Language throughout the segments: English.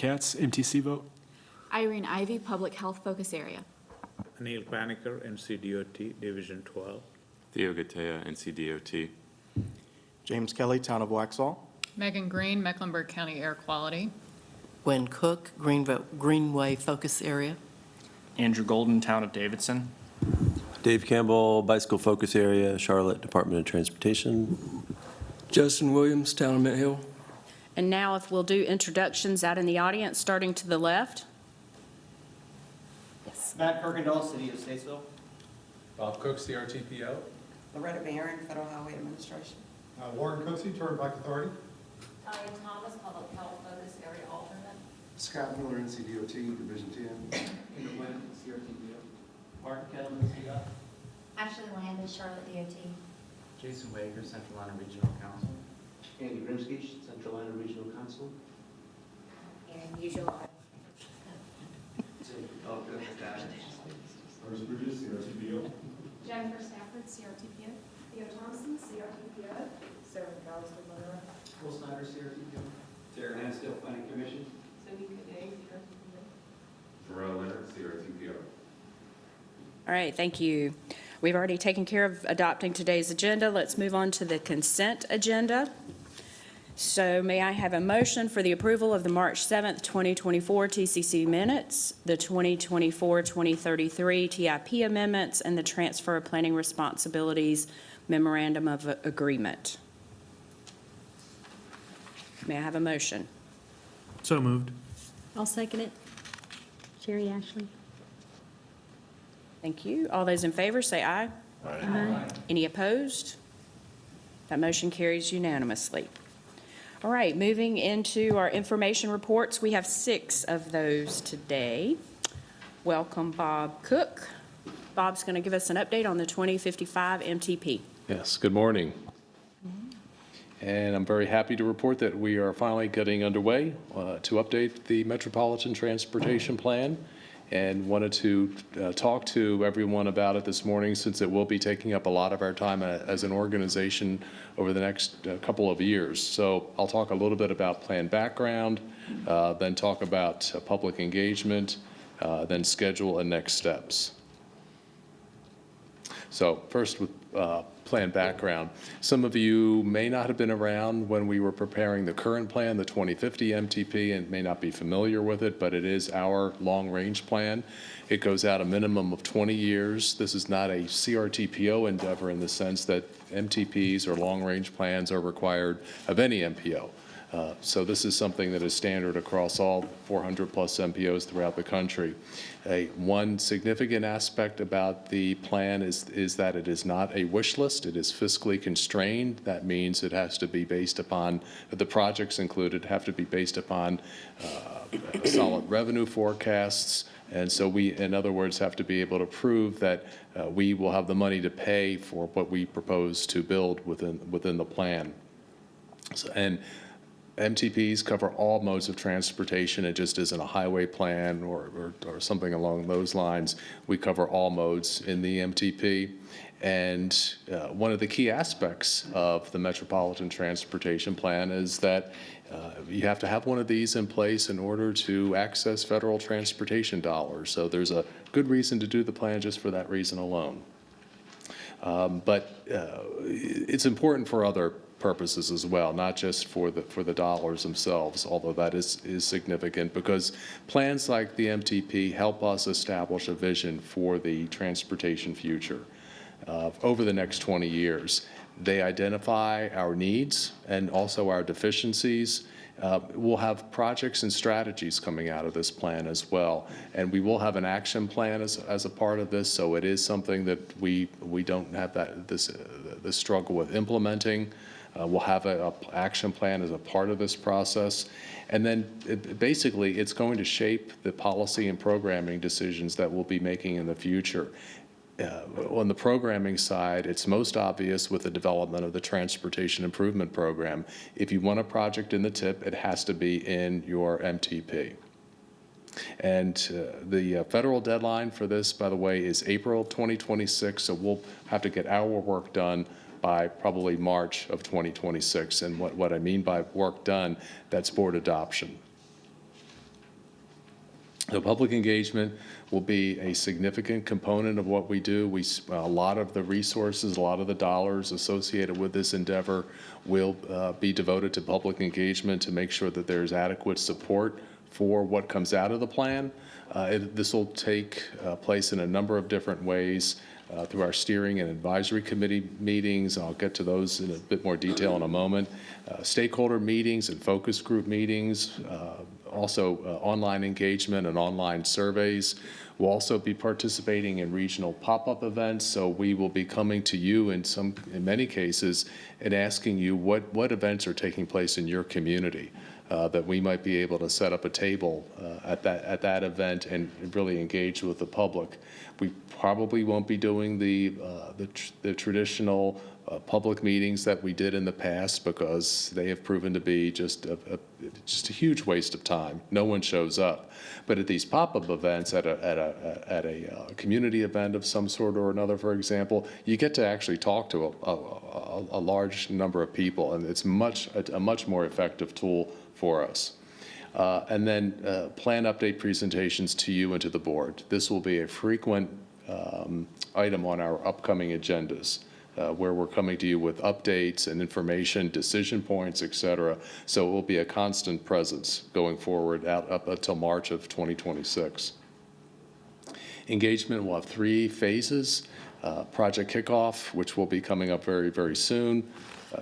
Katz, MTC vote. Irene Ivy, Public Health Focus Area. Anil Panicker, NCDOT, Division 12. Theo Gatea, NCDOT. James Kelly, Town of Waxhaw. Megan Green, Mecklenburg County Air Quality. Gwen Cook, Greenway Focus Area. Andrew Golden, Town of Davidson. Dave Campbell, Bicycle Focus Area, Charlotte Department of Transportation. Justin Williams, Town of Mint Hill. And now if we'll do introductions out in the audience, starting to the left. Yes. Matt Kirkendall, City of Statesville. Bob Cook, CRTPO. Loretta Barron, Federal Highway Administration. Warren Cooksey, Turnpike Authority. Talia Thomas, Public Health Focus Area Alternate. Scott Miller, NCDOT, Division 10. Peter Wynn, CRTPO. Martin Kettleman, CDOT. Ashley Landis, Charlotte DOT. Jason Wager, Central Atlanta Regional Council. Andy Grimsky, Central Atlanta Regional Council. And usual. First Bridges, CRTPO. Jennifer Stafford, CRTPO. Theo Thompson, CRTPO. Sarah McAllister, Monroe. Will Snyder, CRTPO. Sarah Hansdale, Planning Commission. Cindy Cadet, CRTPO. Terrell Leonard, CRTPO. All right, thank you. We've already taken care of adopting today's agenda. Let's move on to the consent agenda. So may I have a motion for the approval of the March 7th, 2024 TCC minutes, the 2024-2033 TIP amendments, and the transfer of planning responsibilities memorandum of agreement? May I have a motion? So moved. I'll second it. Sherry Ashley. Thank you. All those in favor say aye. Aye. Any opposed? That motion carries unanimously. All right, moving into our information reports. We have 6 of those today. Welcome, Bob Cook. Bob's going to give us an update on the 2055 MTP. Yes, good morning. And I'm very happy to report that we are finally getting underway to update the Metropolitan Transportation Plan, and wanted to talk to everyone about it this morning, since it will be taking up a lot of our time as an organization over the next couple of years. So I'll talk a little bit about plan background, then talk about public engagement, then schedule and next steps. So first with plan background. Some of you may not have been around when we were preparing the current plan, the 2050 MTP, and may not be familiar with it, but it is our long-range plan. It goes out a minimum of 20 years. This is not a CRTPO endeavor in the sense that MTPs or long-range plans are required of any MPO. So this is something that is standard across all 400 plus MPOs throughout the country. One significant aspect about the plan is that it is not a wish list. It is fiscally constrained. That means it has to be based upon, the projects included have to be based upon solid revenue forecasts. And so we, in other words, have to be able to prove that we will have the money to pay for what we propose to build within the plan. And MTPs cover all modes of transportation. It just isn't a highway plan or something along those lines. We cover all modes in the MTP. And one of the key aspects of the Metropolitan Transportation Plan is that you have to have one of these in place in order to access federal transportation dollars. So there's a good reason to do the plan just for that reason alone. But it's important for other purposes as well, not just for the dollars themselves, although that is significant, because plans like the MTP help us establish a vision for the transportation future over the next 20 years. They identify our needs and also our deficiencies. We'll have projects and strategies coming out of this plan as well, and we will have an action plan as a part of this. So it is something that we don't have this struggle with implementing. We'll have an action plan as a part of this process. And then basically it's going to shape the policy and programming decisions that we'll be making in the future. On the programming side, it's most obvious with the development of the Transportation Improvement Program. If you want a project in the TIP, it has to be in your MTP. And the federal deadline for this, by the way, is April 2026, so we'll have to get our work done by probably March of 2026. And what I mean by work done, that's board adoption. The public engagement will be a significant component of what we do. A lot of the resources, a lot of the dollars associated with this endeavor will be devoted to public engagement to make sure that there's adequate support for what comes out of the plan. This will take place in a number of different ways through our steering and advisory committee meetings. I'll get to those in a bit more detail in a moment. Stakeholder meetings and focus group meetings, also online engagement and online surveys. We'll also be participating in regional pop-up events, so we will be coming to you in many cases and asking you what events are taking place in your community. That we might be able to set up a table at that event and really engage with the public. We probably won't be doing the traditional public meetings that we did in the past because they have proven to be just a huge waste of time. No one shows up. But at these pop-up events, at a community event of some sort or another, for example, you get to actually talk to a large number of people, and it's a much more effective tool for us. And then plan update presentations to you and to the board. This will be a frequent item on our upcoming agendas, where we're coming to you with updates and information, decision points, et cetera. So it will be a constant presence going forward up until March of 2026. Engagement will have 3 phases. Project kickoff, which will be coming up very, very soon.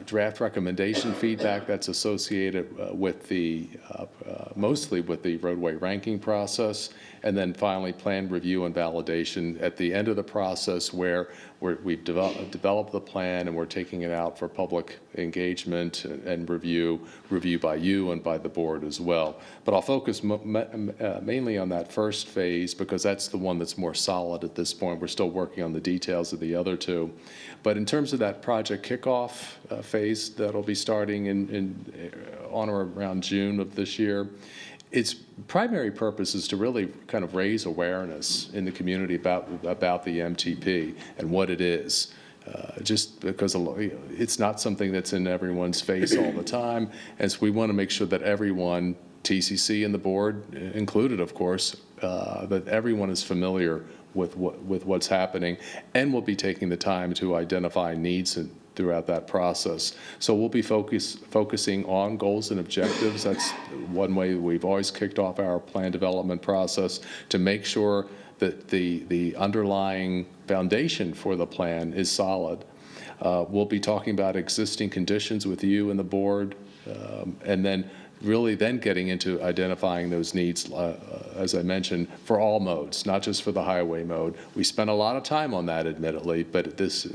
Draft recommendation feedback that's associated with mostly with the roadway ranking process, and then finally plan review and validation at the end of the process where we've developed the plan and we're taking it out for public engagement and review by you and by the board as well. But I'll focus mainly on that first phase because that's the one that's more solid at this point. We're still working on the details of the other 2. But in terms of that project kickoff phase that'll be starting on or around June of this year, its primary purpose is to really kind of raise awareness in the community about the MTP and what it is. Just because it's not something that's in everyone's face all the time, and so we want to make sure that everyone, TCC and the board included, of course, that everyone is familiar with what's happening, and we'll be taking the time to identify needs throughout that process. So we'll be focusing on goals and objectives. That's one way we've always kicked off our plan development process, to make sure that the underlying foundation for the plan is solid. We'll be talking about existing conditions with you and the board, and then really then getting into identifying those needs, as I mentioned, for all modes, not just for the highway mode. We spent a lot of time on that, admittedly, but this,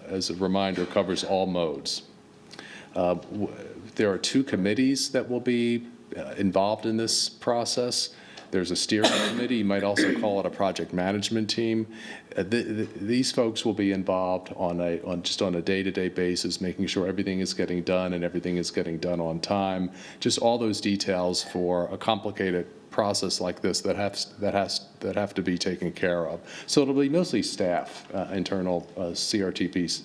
as a reminder, covers all modes. There are 2 committees that will be involved in this process. There's a steering committee. You might also call it a project management team. These folks will be involved on a day-to-day basis, making sure everything is getting done and everything is getting done on time. Just all those details for a complicated process like this that have to be taken care of. So it'll be mostly staff, internal CRTPO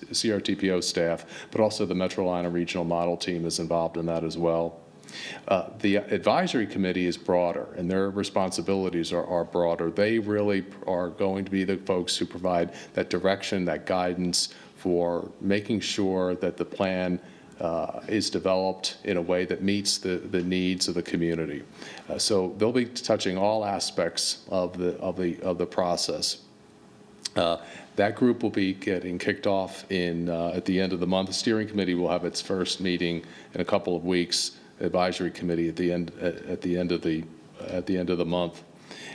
staff, but also the Metrolina Regional Model Team is involved in that as well. The advisory committee is broader, and their responsibilities are broader. They really are going to be the folks who provide that direction, that guidance for making sure that the plan is developed in a way that meets the needs of the community. So they'll be touching all aspects of the process. That group will be getting kicked off at the end of the month. The steering committee will have its first meeting in a couple of weeks. Advisory committee at the end of the month.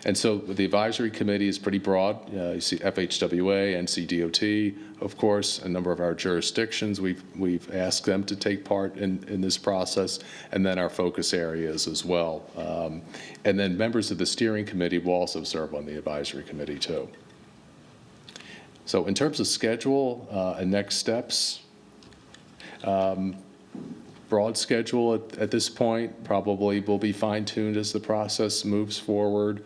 And so the advisory committee is pretty broad. You see FHWA, NCDOT, of course, a number of our jurisdictions. We've asked them to take part in this process, and then our focus areas as well. And then members of the steering committee will also serve on the advisory committee too. So in terms of schedule and next steps, broad schedule at this point probably will be fine-tuned as the process moves forward.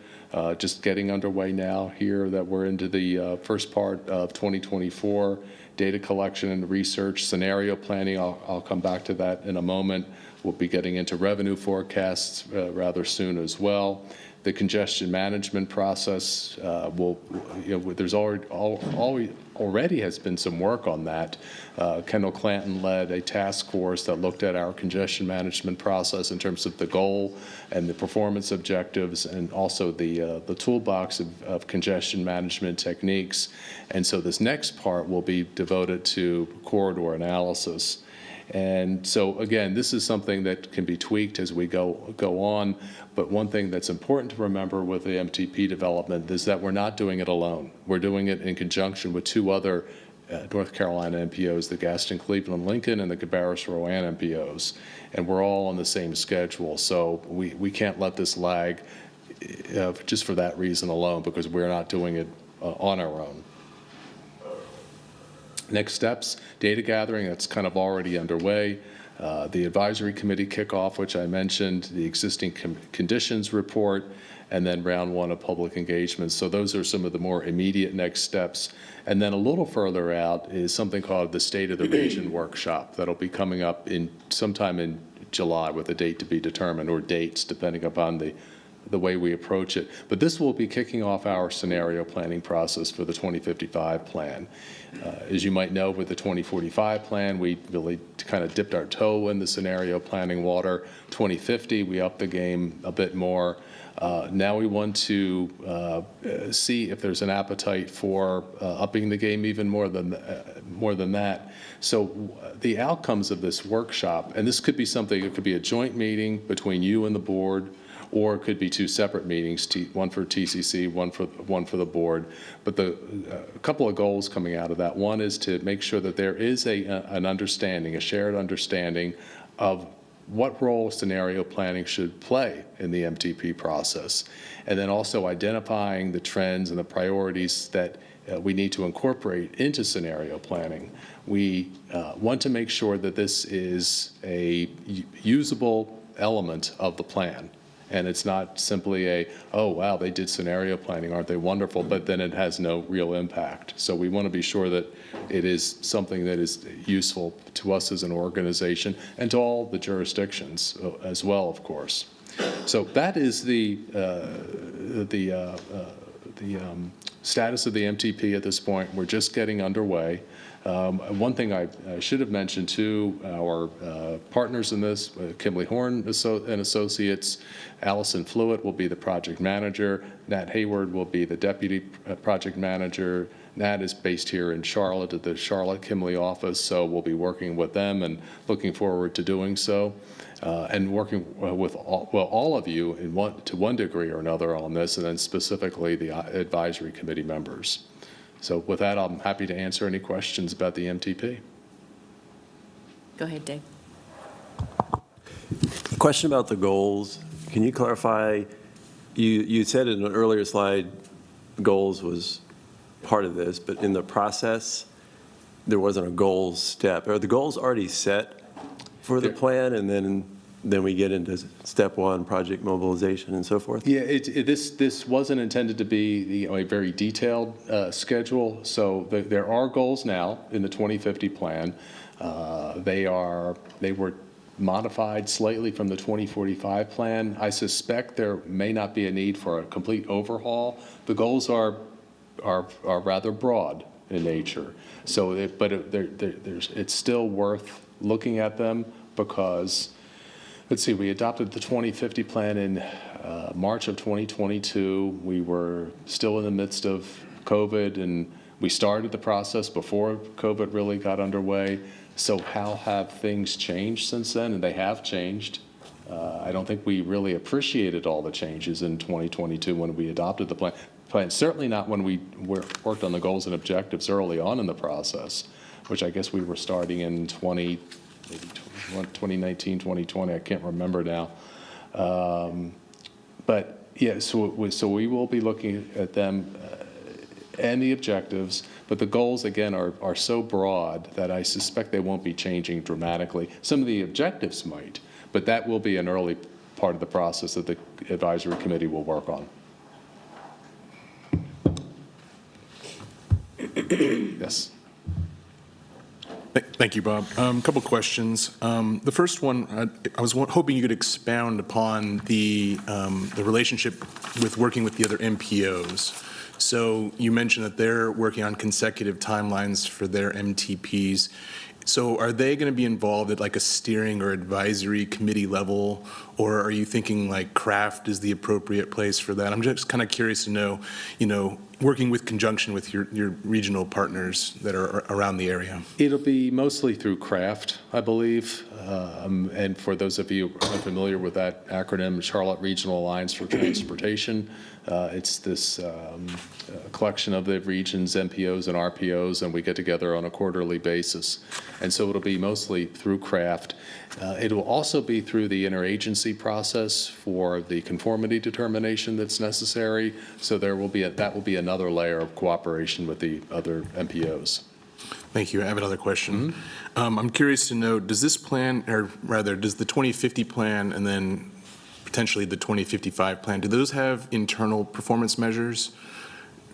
Just getting underway now here that we're into the first part of 2024. Data collection and research, scenario planning, I'll come back to that in a moment. We'll be getting into revenue forecasts rather soon as well. The congestion management process there's already has been some work on that. Kendall Clanton led a task force that looked at our congestion management process in terms of the goal and the performance objectives, and also the toolbox of congestion management techniques. And so this next part will be devoted to corridor analysis. And so, again, this is something that can be tweaked as we go on. But one thing that's important to remember with the MTP development is that we're not doing it alone. We're doing it in conjunction with two other North Carolina MPOs, the Gaston Cleveland Lincoln and the Cabarrus Rowan MPOs. And we're all on the same schedule. So we can't let this lag just for that reason alone, because we're not doing it on our own. Next steps, data gathering, that's kind of already underway. The advisory committee kickoff, which I mentioned, the existing conditions report, and then round one of public engagement. So those are some of the more immediate next steps. And then a little further out is something called the State of the Region workshop that'll be coming up sometime in July, with a date to be determined, or dates depending upon the way we approach it. But this will be kicking off our scenario planning process for the 2055 plan. As you might know, with the 2045 plan, we really kind of dipped our toe in the scenario planning water. 2050, we upped the game a bit more. Now we want to see if there's an appetite for upping the game even more than that. So the outcomes of this workshop, and this could be something, it could be a joint meeting between you and the board, or it could be two separate meetings, one for TCC, one for the board. But a couple of goals coming out of that. One is to make sure that there is an understanding, a shared understanding of what role scenario planning should play in the MTP process, and then also identifying the trends and the priorities that we need to incorporate into scenario planning. We want to make sure that this is a usable element of the plan. And it's not simply oh, wow, they did scenario planning, aren't they wonderful? But then it has no real impact. So we want to be sure that it is something that is useful to us as an organization and to all the jurisdictions as well, of course. So that is the status of the MTP at this point. We're just getting underway. One thing I should have mentioned too, our partners in this, Kimberly Horn and Associates, Allison Flewitt will be the project manager, Nat Hayward will be the deputy project manager. Nat is based here in Charlotte at the Charlotte Kimberly office, so we'll be working with them and looking forward to doing so. And working with all of you to one degree or another on this, and then specifically the advisory committee members. So with that, I'm happy to answer any questions about the MTP. Go ahead, Dave. Question about the goals. Can you clarify, you said in an earlier slide, goals was part of this, but in the process, there wasn't a goals step. Are the goals already set for the plan, and then we get into step one, project mobilization and so forth? Yeah, this wasn't intended to be a very detailed schedule. So there are goals now in the 2050 plan. They were modified slightly from the 2045 plan. I suspect there may not be a need for a complete overhaul. The goals are rather broad in nature. So, it's still worth looking at them because, let's see, we adopted the 2050 plan in March of 2022. We were still in the midst of COVID, and we started the process before COVID really got underway. So how have things changed since then? And they have changed. I don't think we really appreciated all the changes in 2022 when we adopted the plan. Certainly not when we worked on the goals and objectives early on in the process, which I guess we were starting in 2019, 2020, I can't remember now. But yeah, so we will be looking at them and the objectives, but the goals, again, are so broad that I suspect they won't be changing dramatically. Some of the objectives might, but that will be an early part of the process that the advisory committee will work on. Thank Thank you, Bob. Couple questions. The first one, I was hoping you could expound upon the relationship with working with the other MPOs. So you mentioned that they're working on consecutive timelines for their MTPs. So are they going to be involved at like a steering or advisory committee level, or are you thinking like craft is the appropriate place for that? I'm just kind of curious to know, working with conjunction with your regional partners that are around the area. It'll be mostly through craft, I believe. And for those of you who are familiar with that acronym, Charlotte Regional Alliance for Transportation, it's this collection of the region's MPOs and RPOs, and we get together on a quarterly basis. And so it'll be mostly through craft. It will also be through the interagency process for the conformity determination that's necessary. So that will be another layer of cooperation with the other MPOs. Thank you. I have another question. I'm curious to know, does this plan, or rather, does the 2050 plan and then potentially the 2055 plan, do those have internal performance measures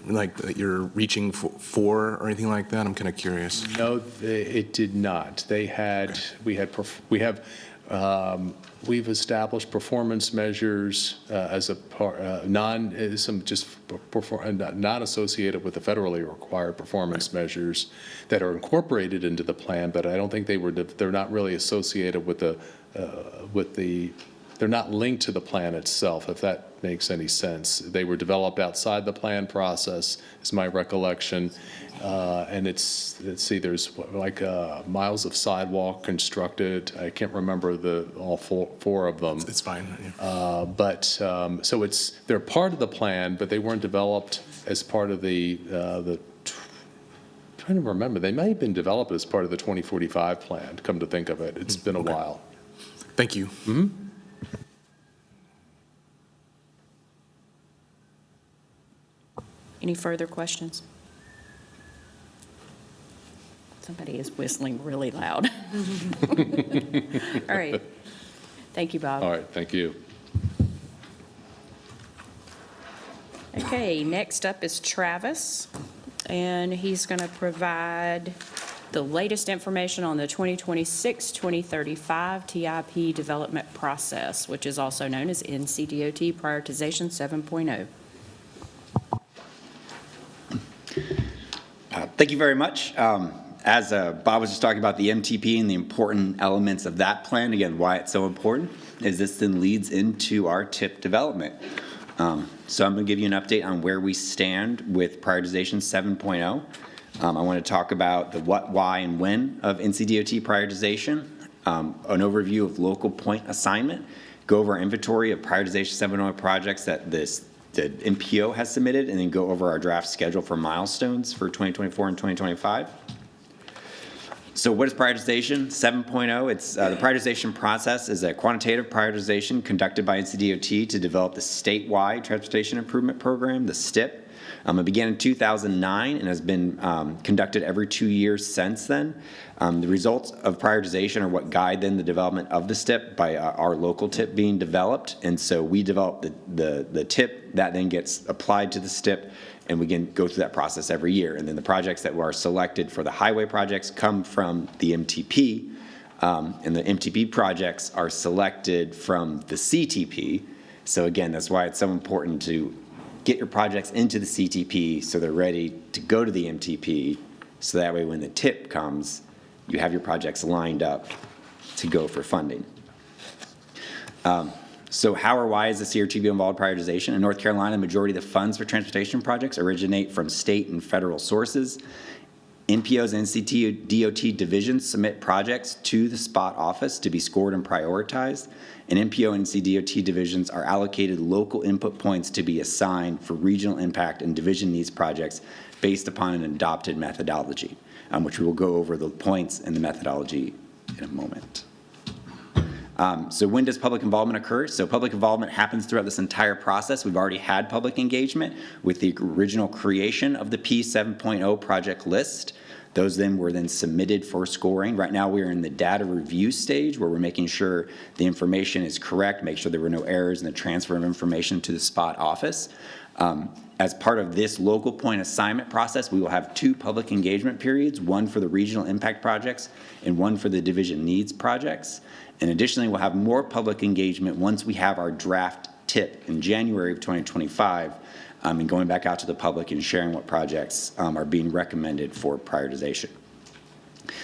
like that you're reaching for or anything like that? I'm kind of curious. No, it did not. We've established performance measures as a part, not associated with the federally required performance measures that are incorporated into the plan, but I don't think they're not really associated with they're not linked to the plan itself, if that makes any sense. They were developed outside the plan process, is my recollection. And there's like miles of sidewalk constructed. I can't remember all four of them. It's fine. So they're part of the plan, but they weren't developed as part of the trying to remember. They may have been developed as part of the 2045 plan, come to think of it. It's been a while. Thank you. Any further questions? Somebody is whistling really loud. All right. Thank you, Bob. All right, thank you. Okay, next up is Travis, and he's going to provide the latest information on the 2026-2035 TIP development process, which is also known as NCDOT Prioritization 7.0. Thank you very much. As Bob was just talking about the MTP and the important elements of that plan, again, why it's so important is this then leads into our TIP development. So I'm going to give you an update on where we stand with Prioritization 7.0. I want to talk about the what, why, and when of NCDOT prioritization, an overview of local point assignment, go over our inventory of Prioritization 7.0 projects that the MPO has submitted, and then go over our draft schedule for milestones for 2024 and 2025. So what is prioritization 7.0? It's the prioritization process is a quantitative prioritization conducted by NCDOT to develop the statewide transportation improvement program, the STIP. It began in 2009 and has been conducted every 2 years since then. The results of prioritization are what guide then the development of the STIP by our local TIP being developed. And so we develop the TIP that then gets applied to the STIP, and we can go through that process every year. And then the projects that are selected for the highway projects come from the MTP, and the MTP projects are selected from the CTP. So again, that's why it's so important to get your projects into the CTP so they're ready to go to the MTP, so that way when the TIP comes, you have your projects lined up to go for funding. So how or why is the CRTB involved in prioritization? In North Carolina, the majority of the funds for transportation projects originate from state and federal sources. NPOs and NCDOT divisions submit projects to the spot office to be scored and prioritized. And NPO and NCDOT divisions are allocated local input points to be assigned for regional impact and division needs projects based upon an adopted methodology, which we will go over the points and the methodology in a moment. So when does public involvement occur? So public involvement happens throughout this entire process. We've already had public engagement with the original creation of the P7.0 project list. Those then were then submitted for scoring. Right now, we are in the data review stage where we're making sure the information is correct, make sure there were no errors in the transfer of information to the spot office. As part of this local point assignment process, we will have 2 public engagement periods, one for the regional impact projects and one for the division needs projects. And additionally, we'll have more public engagement once we have our draft TIP in January of 2025, and going back out to the public and sharing what projects are being recommended for prioritization.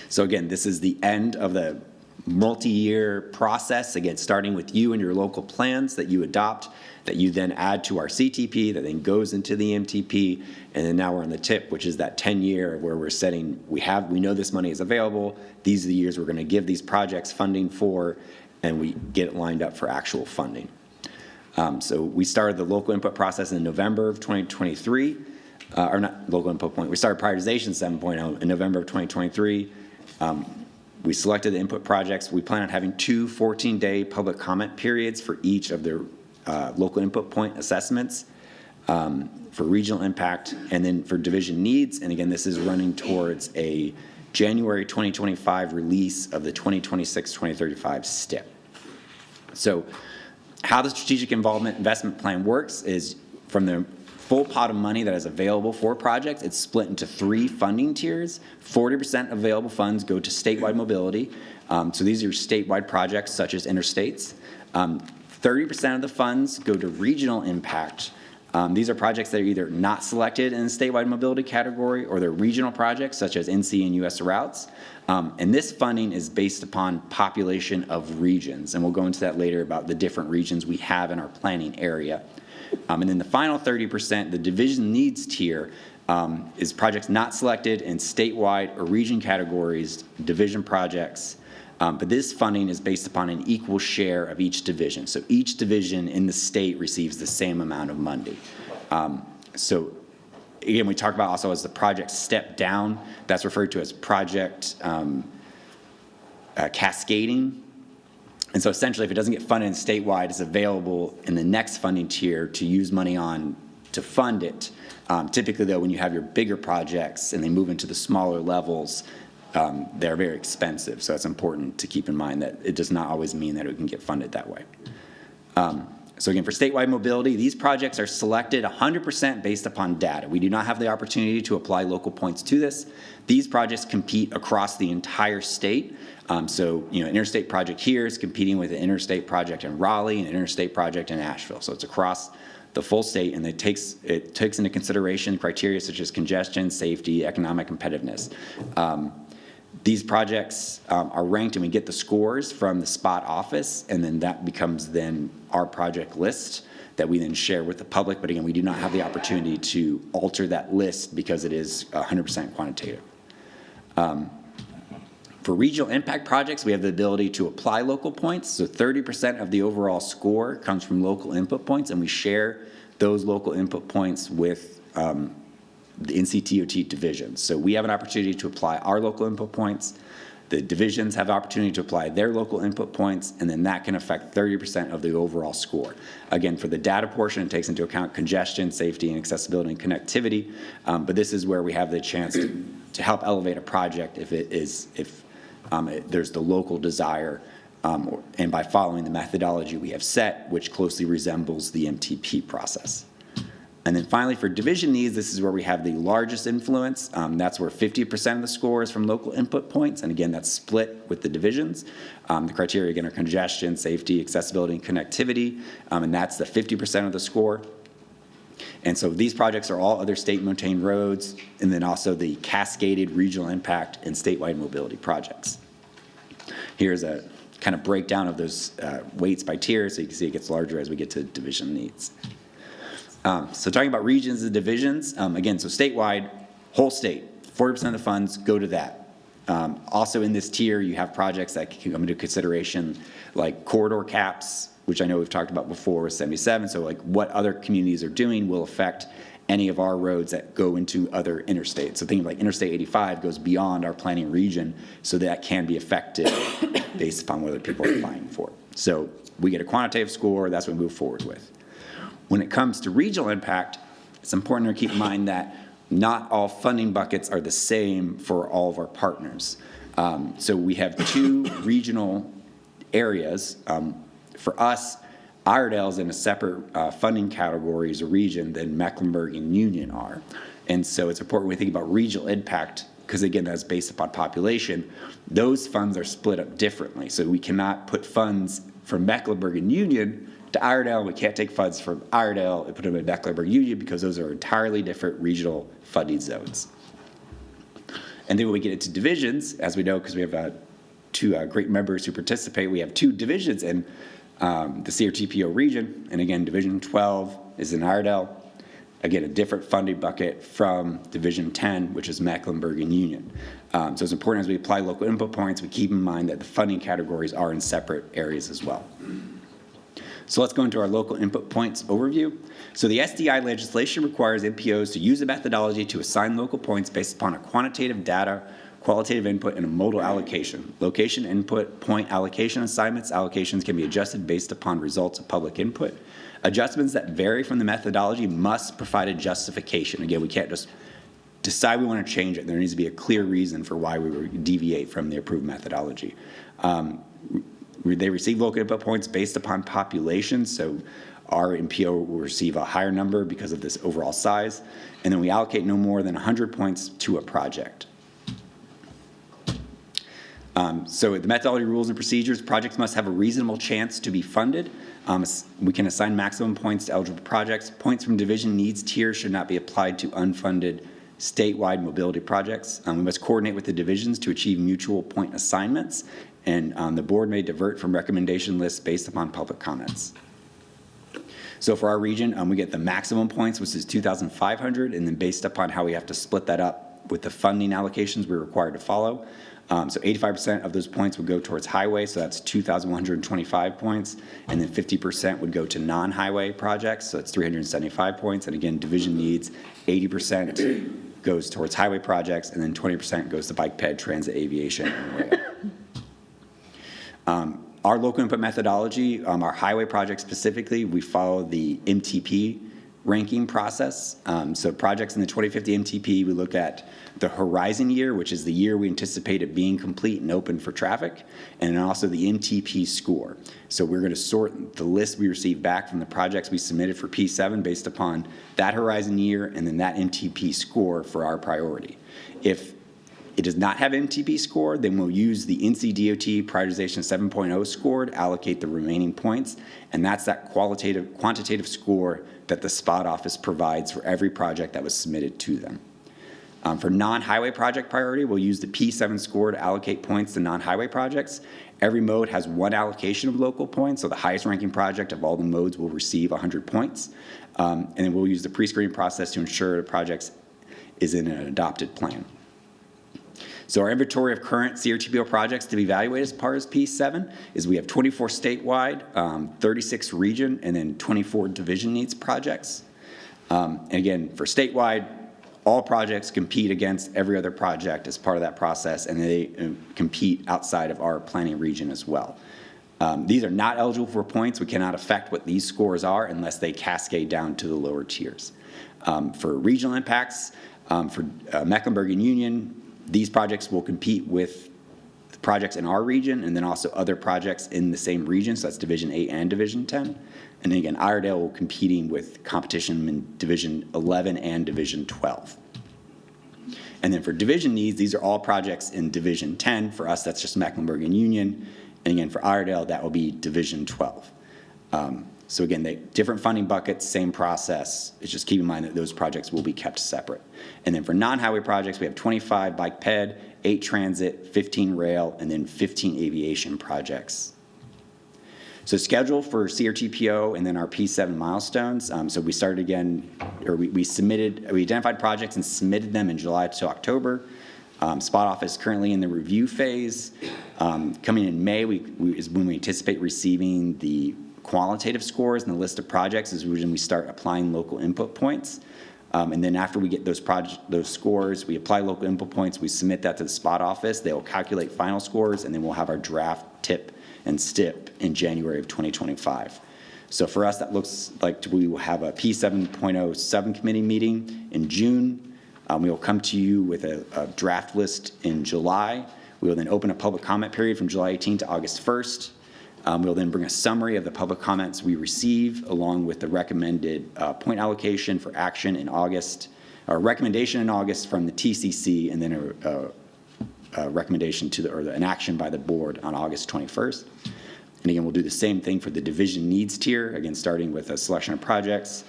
So again, this is the end of the multi-year process, again, starting with you and your local plans that you adopt, that you then add to our CTP, that then goes into the MTP, and then now we're on the TIP, which is that 10-year where we're setting, we know this money is available, these are the years we're going to give these projects funding for, and we get it lined up for actual funding. So we started the local input process in November of 2023, or not local input point, we started prioritization 7.0 in November of 2023. We selected the input projects. We plan on having 2 14-day public comment periods for each of the local input point assessments for regional impact and then for division needs. And again, this is running towards a January 2025 release of the 2026-2035 STIP. So how the strategic involvement investment plan works is from the full pot of money that is available for projects, it's split into 3 funding tiers. 40% available funds go to statewide mobility. So these are statewide projects such as interstates. 30% of the funds go to regional impact. These are projects that are either not selected in the statewide mobility category or they're regional projects such as NC and US routes. And this funding is based upon population of regions. And we'll go into that later about the different regions we have in our planning area. And then the final 30%, the division needs tier, is projects not selected in statewide or region categories, division projects. But this funding is based upon an equal share of each division. So each division in the state receives the same amount of money. So again, we talk about also as the project step down, that's referred to as project cascading. And so essentially, if it doesn't get funded in statewide, it's available in the next funding tier to use money on to fund it. Typically, though, when you have your bigger projects and they move into the smaller levels, they're very expensive. So it's important to keep in mind that it does not always mean that it can get funded that way. So again, for statewide mobility, these projects are selected 100% based upon data. We do not have the opportunity to apply local points to this. These projects compete across the entire state. So, an interstate project here is competing with an interstate project in Raleigh and an interstate project in Asheville. So it's across the full state, and it takes into consideration criteria such as congestion, safety, economic competitiveness. These projects are ranked, and we get the scores from the spot office, and then that becomes then our project list that we then share with the public. But again, we do not have the opportunity to alter that list because it is 100% quantitative. For regional impact projects, we have the ability to apply local points. So 30% of the overall score comes from local input points, and we share those local input points with the NCTOT divisions. So we have an opportunity to apply our local input points. The divisions have the opportunity to apply their local input points, and then that can affect 30% of the overall score. Again, for the data portion, it takes into account congestion, safety, and accessibility and connectivity. But this is where we have the chance to help elevate a project if there's the local desire, and by following the methodology we have set, which closely resembles the MTP process. And then finally, for division needs, this is where we have the largest influence. That's where 50% of the score is from local input points. And again, that's split with the divisions. The criteria, again, are congestion, safety, accessibility, and connectivity. And that's the 50% of the score. And so these projects are all other state-maintained roads, and then also the cascaded regional impact and statewide mobility projects. Here's a kind of breakdown of those weights by tier, so you can see it gets larger as we get to division needs. So talking about regions and divisions, again, so statewide, whole state, 40% of the funds go to that. Also in this tier, you have projects that can come into consideration, like corridor caps, which I know we've talked about before with 77. So like what other communities are doing will affect any of our roads that go into other interstates. So thinking like Interstate 85 goes beyond our planning region, so that can be affected based upon whether people are applying for it. So we get a quantitative score, that's what we move forward with. When it comes to regional impact, it's important to keep in mind that not all funding buckets are the same for all of our partners. So we have two regional areas. For us, Iredale is in a separate funding category as a region than Mecklenburg and Union are. And so it's important when we think about regional impact, because again, that's based upon population. Those funds are split up differently. So we cannot put funds from Mecklenburg and Union to Iredale. We can't take funds from Iredale and put them in Mecklenburg Union because those are entirely different regional funding zones. And then when we get into divisions, as we know, because we have two great members who participate, we have two divisions in the CRTPO region. And again, Division 12 is in Iredale. Again, a different funding bucket from Division 10, which is Mecklenburg and Union. So it's important as we apply local input points, we keep in mind that the funding categories are in separate areas as well. So let's go into our local input points overview. So the SDI legislation requires MPOs to use a methodology to assign local points based upon a quantitative data, qualitative input, and a modal allocation. Location input point allocation assignments. Allocations can be adjusted based upon results of public input. Adjustments that vary from the methodology must provide a justification. Again, we can't just decide we want to change it. There needs to be a clear reason for why we would deviate from the approved methodology. They receive local input points based upon population, so our MPO will receive a higher number because of this overall size, and then we allocate no more than 100 points to a project. So the methodology rules and procedures, projects must have a reasonable chance to be funded. We can assign maximum points to eligible projects. Points from division needs tier should not be applied to unfunded statewide mobility projects. We must coordinate with the divisions to achieve mutual point assignments, and the board may divert from recommendation lists based upon public comments. So for our region, we get the maximum points, which is 2,500, and then based upon how we have to split that up with the funding allocations we're required to follow. So 85% of those points would go towards highway, so that's 2,125 points, and then 50% would go to non-highway projects, so that's 375 points, and again, division needs 80% goes towards highway projects, and then 20% goes to bike ped, transit, aviation, and rail. Our local input methodology, our highway projects specifically, we follow the MTP ranking process. So projects in the 2050 MTP, we look at the horizon year, which is the year we anticipate it being complete and open for traffic, and then also the MTP score. So we're going to sort the list we received back from the projects we submitted for P7 based upon that horizon year and then that MTP score for our priority. If it does not have MTP score, then we'll use the NCDOT Prioritization 7.0 score to allocate the remaining points, and that's that quantitative score that the spot office provides for every project that was submitted to them. For non-highway project priority, we'll use the P7 score to allocate points to non-highway projects. Every mode has one allocation of local points, so the highest ranking project of all the modes will receive 100 points. And then we'll use the pre-screening process to ensure the project is in an adopted plan. So our inventory of current CRTPO projects to be evaluated as part of P7 is we have 24 statewide, 36 region, and then 24 division needs projects. And again, for statewide, all projects compete against every other project as part of that process, and they compete outside of our planning region as well. These are not eligible for points. We cannot affect what these scores are unless they cascade down to the lower tiers. For regional impacts, for Mecklenburg and Union, these projects will compete with the projects in our region and then also other projects in the same region, so that's Division 8 and Division 10. And then again, Iredale will competing with competition in Division 11 and Division 12. And then for division needs, these are all projects in Division 10. For us, that's just Mecklenburg and Union. And again, for Iredale, that will be Division 12. So again, different funding buckets, same process. It's just keep in mind that those projects will be kept separate. And then for non-highway projects, we have 25 bike ped, 8 transit, 15 rail, and then 15 aviation projects. So schedule for CRTPO and then our P7 milestones. So we started again, or we identified projects and submitted them in July to October. Spot office currently in the review phase. Coming in May is when we anticipate receiving the qualitative scores and the list of projects is when we start applying local input points. And then after we get those scores, we apply local input points, we submit that to the spot office, they'll calculate final scores, and then we'll have our draft TIP and STIP in January of 2025. So for us, that looks like we will have a P7.0 subcommittee meeting in June. We will come to you with a draft list in July. We will then open a public comment period from July 18 to August 1st. We'll then bring a summary of the public comments we receive along with the recommended point allocation for action in August, or recommendation in August from the TCC, and then a recommendation to an action by the board on August 21st. And again, we'll do the same thing for the division needs tier, again, starting with a selection of projects.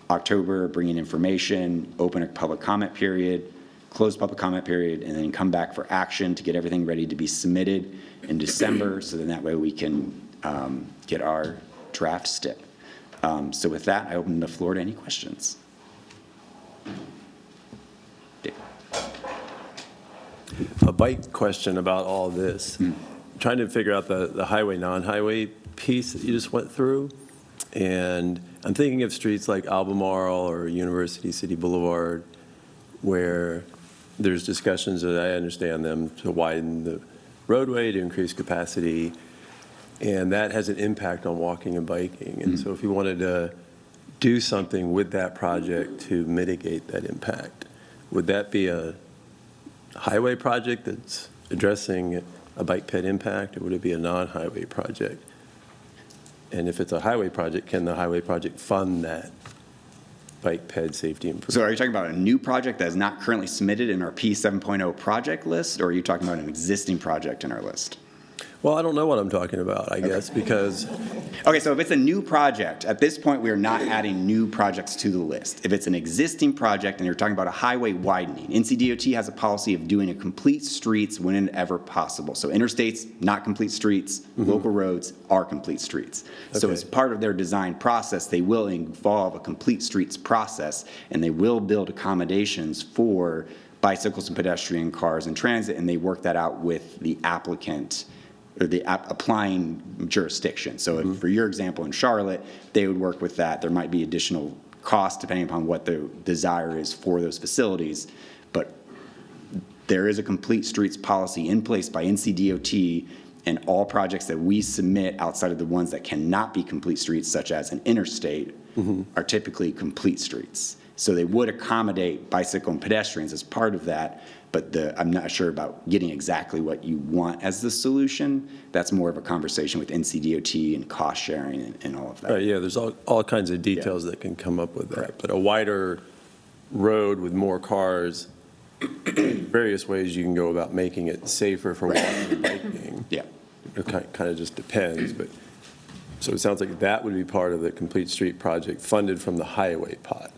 October, bring in information, open a public comment period, close public comment period, and then come back for action to get everything ready to be submitted in December, so then that way we can get our draft STIP. So with that, I open the floor to any questions. Dave. A bike question about all this. Trying to figure out the highway, non-highway piece that you just went through. And I'm thinking of streets like Albemarle or University City Boulevard, where there's discussions, as I understand them, to widen the roadway to increase capacity, and that has an impact on walking and biking. And so if you wanted to do something with that project to mitigate that impact, would that be a highway project that's addressing a bike ped impact, or would it be a non-highway project? And if it's a highway project, can the highway project fund that bike ped safety improvement? So are you talking about a new project that is not currently submitted in our P7.0 project list, or are you talking about an existing project in our list? Well, I don't know what I'm talking about, I guess, because... Okay, so if it's a new project, at this point, we are not adding new projects to the list. If it's an existing project and you're talking about a highway widening, NCDOT has a policy of doing a complete streets whenever possible. So interstates, not complete streets. Local roads are complete streets. So as part of their design process, they will involve a complete streets process, and they will build accommodations for bicycles and pedestrian cars and transit, and they work that out with the applicant or the applying jurisdiction. So if, for your example, in Charlotte, they would work with that. There might be additional costs depending upon what the desire is for those facilities. But there is a complete streets policy in place by NCDOT, and all projects that we submit outside of the ones that cannot be complete streets, such as an interstate, are typically complete streets. So they would accommodate bicycle and pedestrians as part of that, but I'm not sure about getting exactly what you want as the solution. That's more of a conversation with NCDOT and cost sharing and all of that. Right, yeah, there's all kinds of details that can come up with that. Correct. But a wider road with more cars, various ways you can go about making it safer for walking and biking. Yeah. It kind of just depends, but, so it sounds like that would be part of the Complete Street project funded from the highway pot.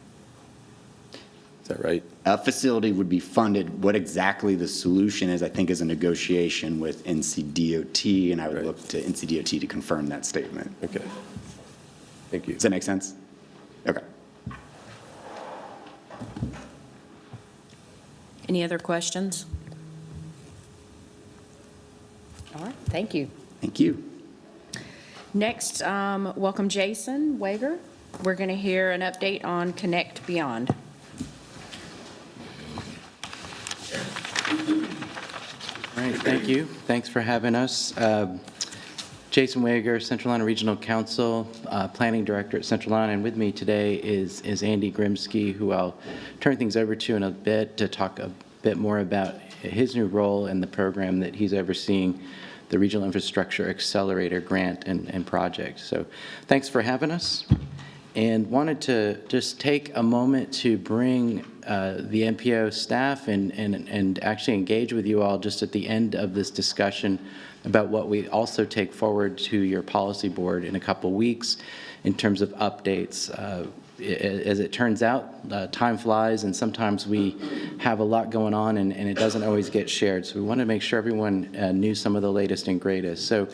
Is that right? A facility would be funded. What exactly the solution is, I think, is a negotiation with NCDOT, and I would look to NCDOT to confirm that statement. Okay. Thank you. Does that make sense? Okay. Any other questions? All right, thank you. Thank you. Next, welcome Jason Wager. We're going to hear an update on Connect Beyond. All right, thank you. Thanks for having us. Jason Wager, Central Iowa Regional Council, Planning Director at Central Iowa, and with me today is Andy Grimsky, who I'll turn things over to in a bit to talk a bit more about his new role in the program that he's overseeing, the Regional Infrastructure Accelerator Grant and project. So thanks for having us, and wanted to just take a moment to bring the MPO staff and actually engage with you all just at the end of this discussion about what we also take forward to your policy board in a couple weeks in terms of updates. As it turns out, time flies, and sometimes we have a lot going on, and it doesn't always get shared. So we want to make sure everyone knew some of the latest and greatest. So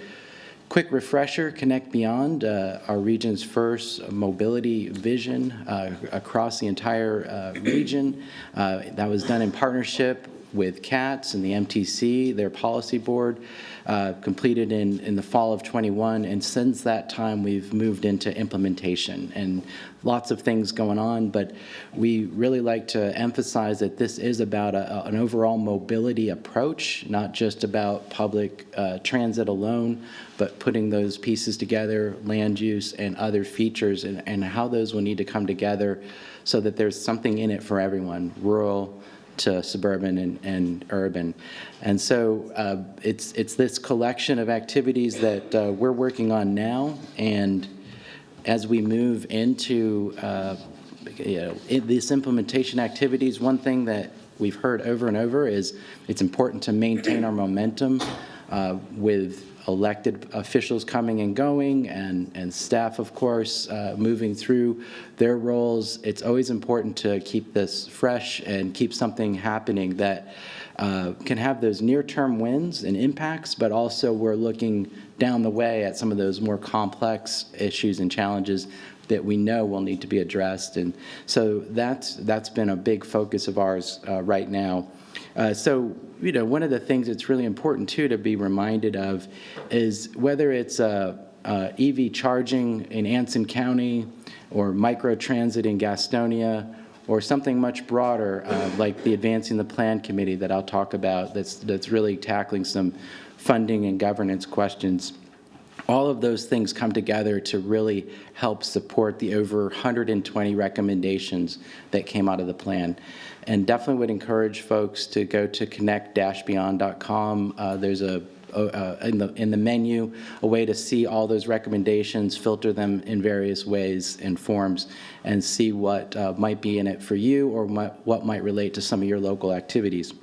quick refresher, Connect Beyond, our region's first mobility vision across the entire region. That was done in partnership with CATS and the MTC, their policy board, completed in the fall of '21, and since that time, we've moved into implementation, and lots of things going on, but we really like to emphasize that this is about an overall mobility approach, not just about public transit alone, but putting those pieces together, land use and other features, and how those will need to come together so that there's something in it for everyone, rural to suburban and urban. And so it's this collection of activities that we're working on now, and as we move into these implementation activities, one thing that we've heard over and over is it's important to maintain our momentum with elected officials coming and going, and staff, of course, moving through their roles. It's always important to keep this fresh and keep something happening that can have those near-term wins and impacts, but also we're looking down the way at some of those more complex issues and challenges that we know will need to be addressed. And so that's been a big focus of ours right now. So, one of the things that's really important, too, to be reminded of is whether it's EV charging in Anson County or microtransit in Gastonia or something much broader like the Advancing the Plan Committee that I'll talk about that's really tackling some funding and governance questions. All of those things come together to really help support the over 120 recommendations that came out of the plan. And definitely would encourage folks to go to connect-beyond.com. There's in the menu a way to see all those recommendations, filter them in various ways and forms, and see what might be in it for you or what might relate to some of your local activities.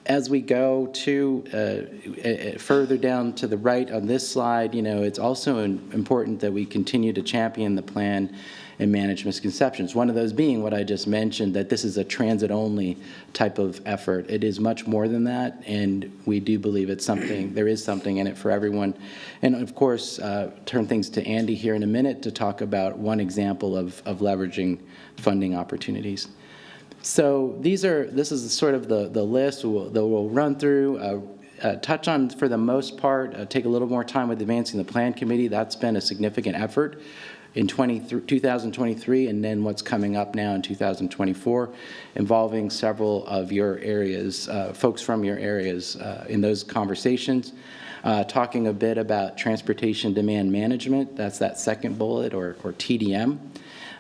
As we go to further down to the right on this slide, it's also important that we continue to champion the plan and manage misconceptions. One of those being what I just mentioned, that this is a transit-only type of effort. It is much more than that, and we do believe there is something in it for everyone. And of course, turn things to Andy here in a minute to talk about one example of leveraging funding opportunities. So this is sort of the list that we'll run through, touch on for the most part, take a little more time with Advancing the Plan Committee. That's been a significant effort in 2023, and then what's coming up now in 2024, involving several of your areas, folks from your areas in those conversations. Talking a bit about transportation demand management, that's that second bullet, or TDM.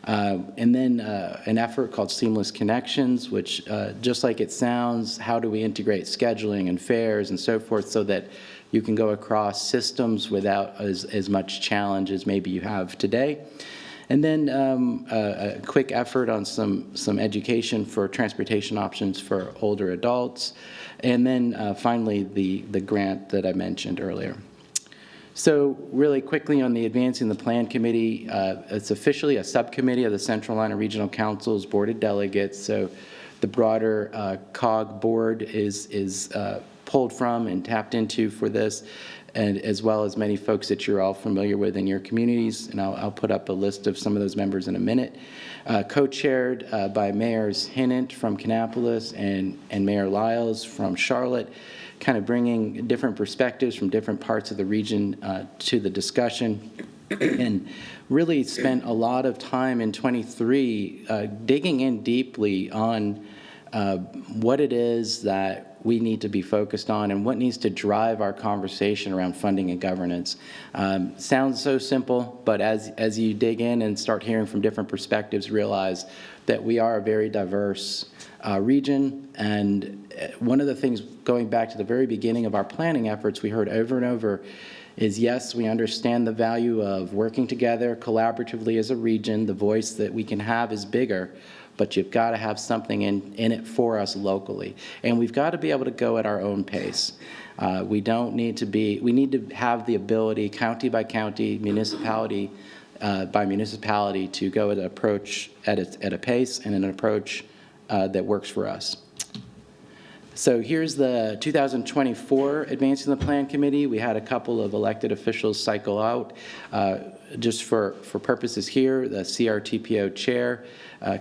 And then an effort called Seamless Connections, which, just like it sounds, how do we integrate scheduling and fares and so forth so that you can go across systems without as much challenge as maybe you have today. And then a quick effort on some education for transportation options for older adults. And then finally, the grant that I mentioned earlier. So really quickly on the Advancing the Plan Committee, it's officially a subcommittee of the Central Line and Regional Council's Board of Delegates. So the broader COG board is pulled from and tapped into for this, and as well as many folks that you're all familiar with in your communities. And I'll put up a list of some of those members in a minute. Co-chaired by Mayors Hinnant from Kannapolis and Mayor Lyles from Charlotte, kind of bringing different perspectives from different parts of the region to the discussion, and really spent a lot of time in '23 digging in deeply on what it is that we need to be focused on and what needs to drive our conversation around funding and governance. Sounds so simple, but as you dig in and start hearing from different perspectives, realize that we are a very diverse region. And one of the things, going back to the very beginning of our planning efforts, we heard over and over is, yes, we understand the value of working together collaboratively as a region. The voice that we can have is bigger, but you've got to have something in it for us locally. And we've got to be able to go at our own pace. We need to have the ability, county by county, municipality by municipality, to go at an approach at a pace and an approach that works for us. So here's the 2024 Advancing the Plan Committee. We had a couple of elected officials cycle out. Just for purposes here, the CRTPO chair,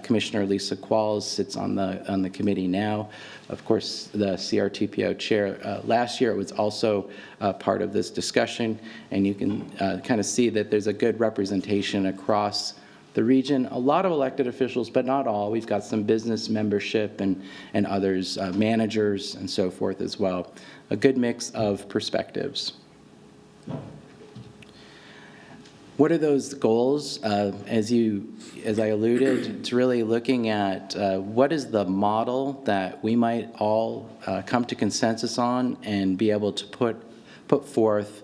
Commissioner Lisa Qualls, sits on the committee now. Of course, the CRTPO chair, last year it was also part of this discussion, and you can kind of see that there's a good representation across the region. A lot of elected officials, but not all. We've got some business membership and others, managers and so forth as well. A good mix of perspectives. What are those goals? As I alluded, it's really looking at what is the model that we might all come to consensus on and be able to put forth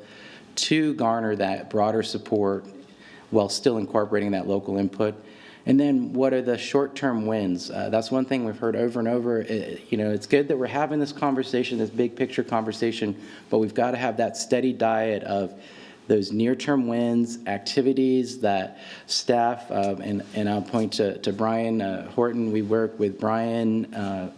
to garner that broader support while still incorporating that local input. And then what are the short-term wins? That's one thing we've heard over and over. It's good that we're having this conversation, this big picture conversation, but we've got to have that steady diet of those near-term wins, activities that staff, and I'll point to Brian Horton. We work with Brian,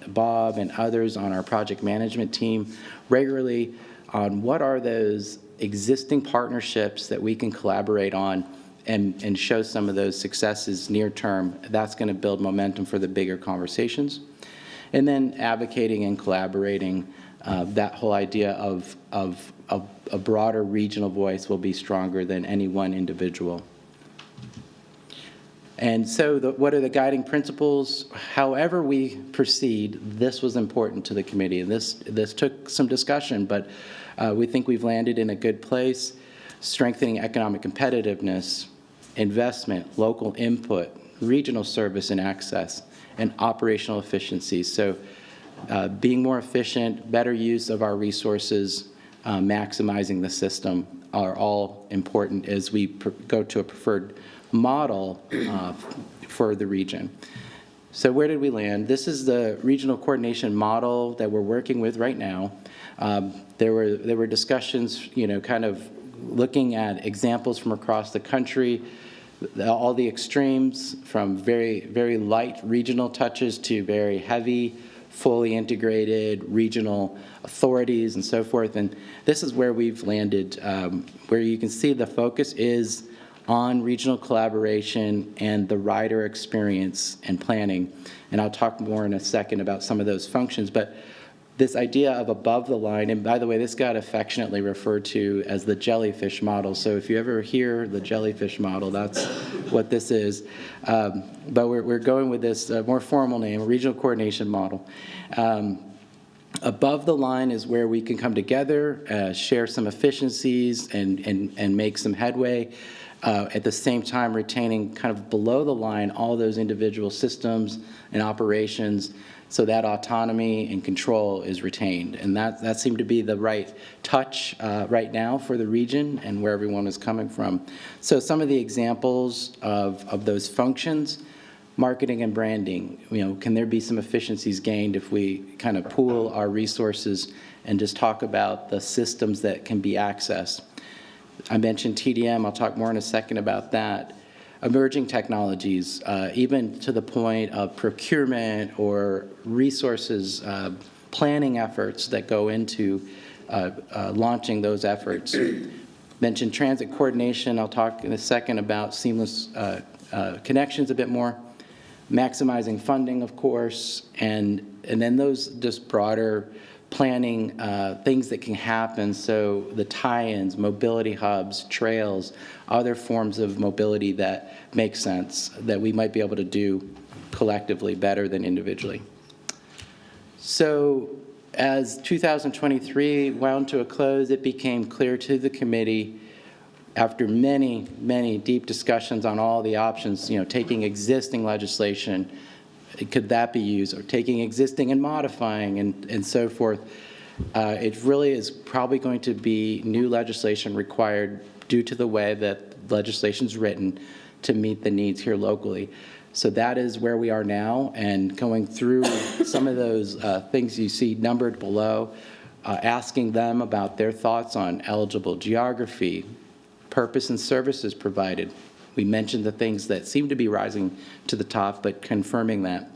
Bob, and others on our project management team regularly on what are those existing partnerships that we can collaborate on and show some of those successes near term. That's going to build momentum for the bigger conversations. And then advocating and collaborating, that whole idea of a broader regional voice will be stronger than any one individual. And so what are the guiding principles? However we proceed, this was important to the committee. And this took some discussion, but we think we've landed in a good place. Strengthening economic competitiveness, investment, local input, regional service and access, and operational efficiency. So being more efficient, better use of our resources, maximizing the system are all important as we go to a preferred model for the region. So where did we land? This is the regional coordination model that we're working with right now. There were discussions, kind of looking at examples from across the country, all the extremes from very, very light regional touches to very heavy, fully integrated regional authorities and so forth. And this is where we've landed, where you can see the focus is on regional collaboration and the rider experience and planning. And I'll talk more in a second about some of those functions. But this idea of above the line, and by the way, this got affectionately referred to as the jellyfish model. So if you ever hear the jellyfish model, that's what this is. But we're going with this more formal name, regional coordination model. Above the line is where we can come together, share some efficiencies, and make some headway. At the same time, retaining kind of below the line all those individual systems and operations, so that autonomy and control is retained. And that seemed to be the right touch right now for the region and where everyone is coming from. So some of the examples of those functions: marketing and branding. Can there be some efficiencies gained if we kind of pool our resources and just talk about the systems that can be accessed? I mentioned TDM. I'll talk more in a second about that. Emerging technologies, even to the point of procurement or resources planning efforts that go into launching those efforts. Mentioned transit coordination. I'll talk in a second about seamless connections a bit more. Maximizing funding, of course, and then those just broader planning things that can happen, so the tie-ins, mobility hubs, trails, other forms of mobility that make sense, that we might be able to do collectively better than individually. So as 2023 wound to a close, it became clear to the committee, after many, many deep discussions on all the options, taking existing legislation, could that be used, or taking existing and modifying and so forth. It really is probably going to be new legislation required due to the way that legislation is written to meet the needs here locally. So that is where we are now, and going through some of those things you see numbered below, asking them about their thoughts on eligible geography, purpose and services provided. We mentioned the things that seem to be rising to the top, but confirming that.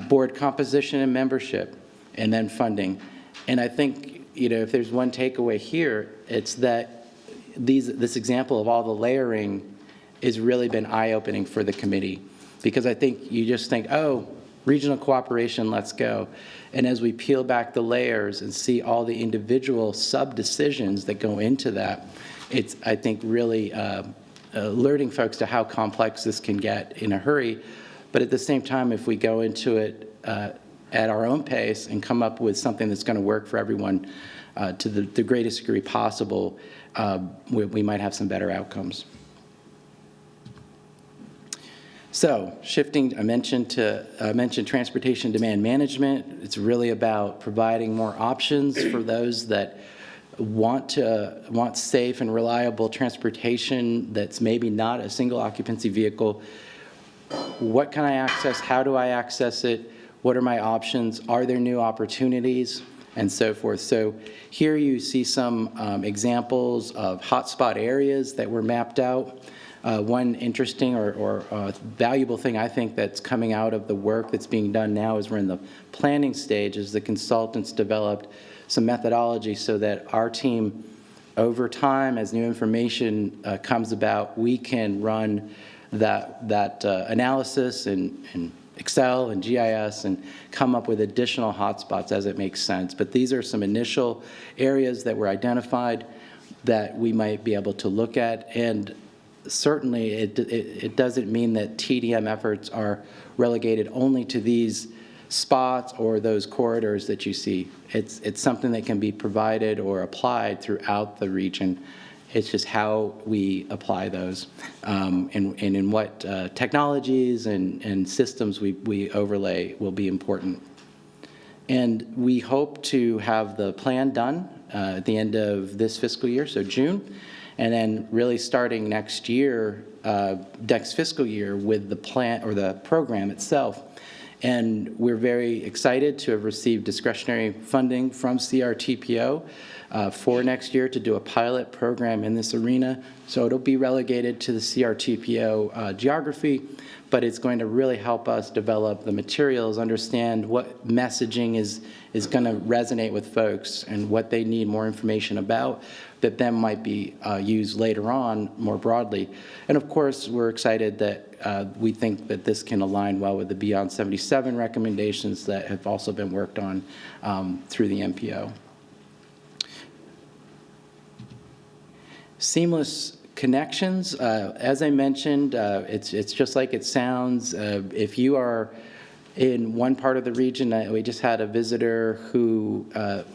Board composition and membership, and then funding. And I think, if there's one takeaway here, it's that this example of all the layering has really been eye-opening for the committee, because I think you just think, oh, regional cooperation, let's go. And as we peel back the layers and see all the individual sub-decisions that go into that, it's, I think, really alerting folks to how complex this can get in a hurry. But at the same time, if we go into it at our own pace and come up with something that's going to work for everyone to the greatest degree possible, we might have some better outcomes. So shifting, I mentioned transportation demand management. It's really about providing more options for those that want safe and reliable transportation that's maybe not a single occupancy vehicle. What can I access? How do I access it? What are my options? Are there new opportunities? And so forth. So here you see some examples of hotspot areas that were mapped out. One interesting or valuable thing I think that's coming out of the work that's being done now is we're in the planning stage, is the consultants developed some methodology so that our team, over time, as new information comes about, we can run that analysis in Excel and GIS and come up with additional hotspots as it makes sense. But these are some initial areas that were identified that we might be able to look at. And certainly it doesn't mean that TDM efforts are relegated only to these spots or those corridors that you see. It's something that can be provided or applied throughout the region. It's just how we apply those and in what technologies and systems we overlay will be important. And we hope to have the plan done at the end of this fiscal year, so June, and then really starting next year, next fiscal year, with the plan or the program itself. And we're very excited to have received discretionary funding from CRTPO for next year to do a pilot program in this arena. So it'll be relegated to the CRTPO geography, but it's going to really help us develop the materials, understand what messaging is going to resonate with folks and what they need more information about that then might be used later on more broadly. And of course, we're excited that we think that this can align well with the Beyond 77 recommendations that have also been worked on through the MPO. Seamless connections, as I mentioned, it's just like it sounds. If you are in one part of the region, we just had a visitor who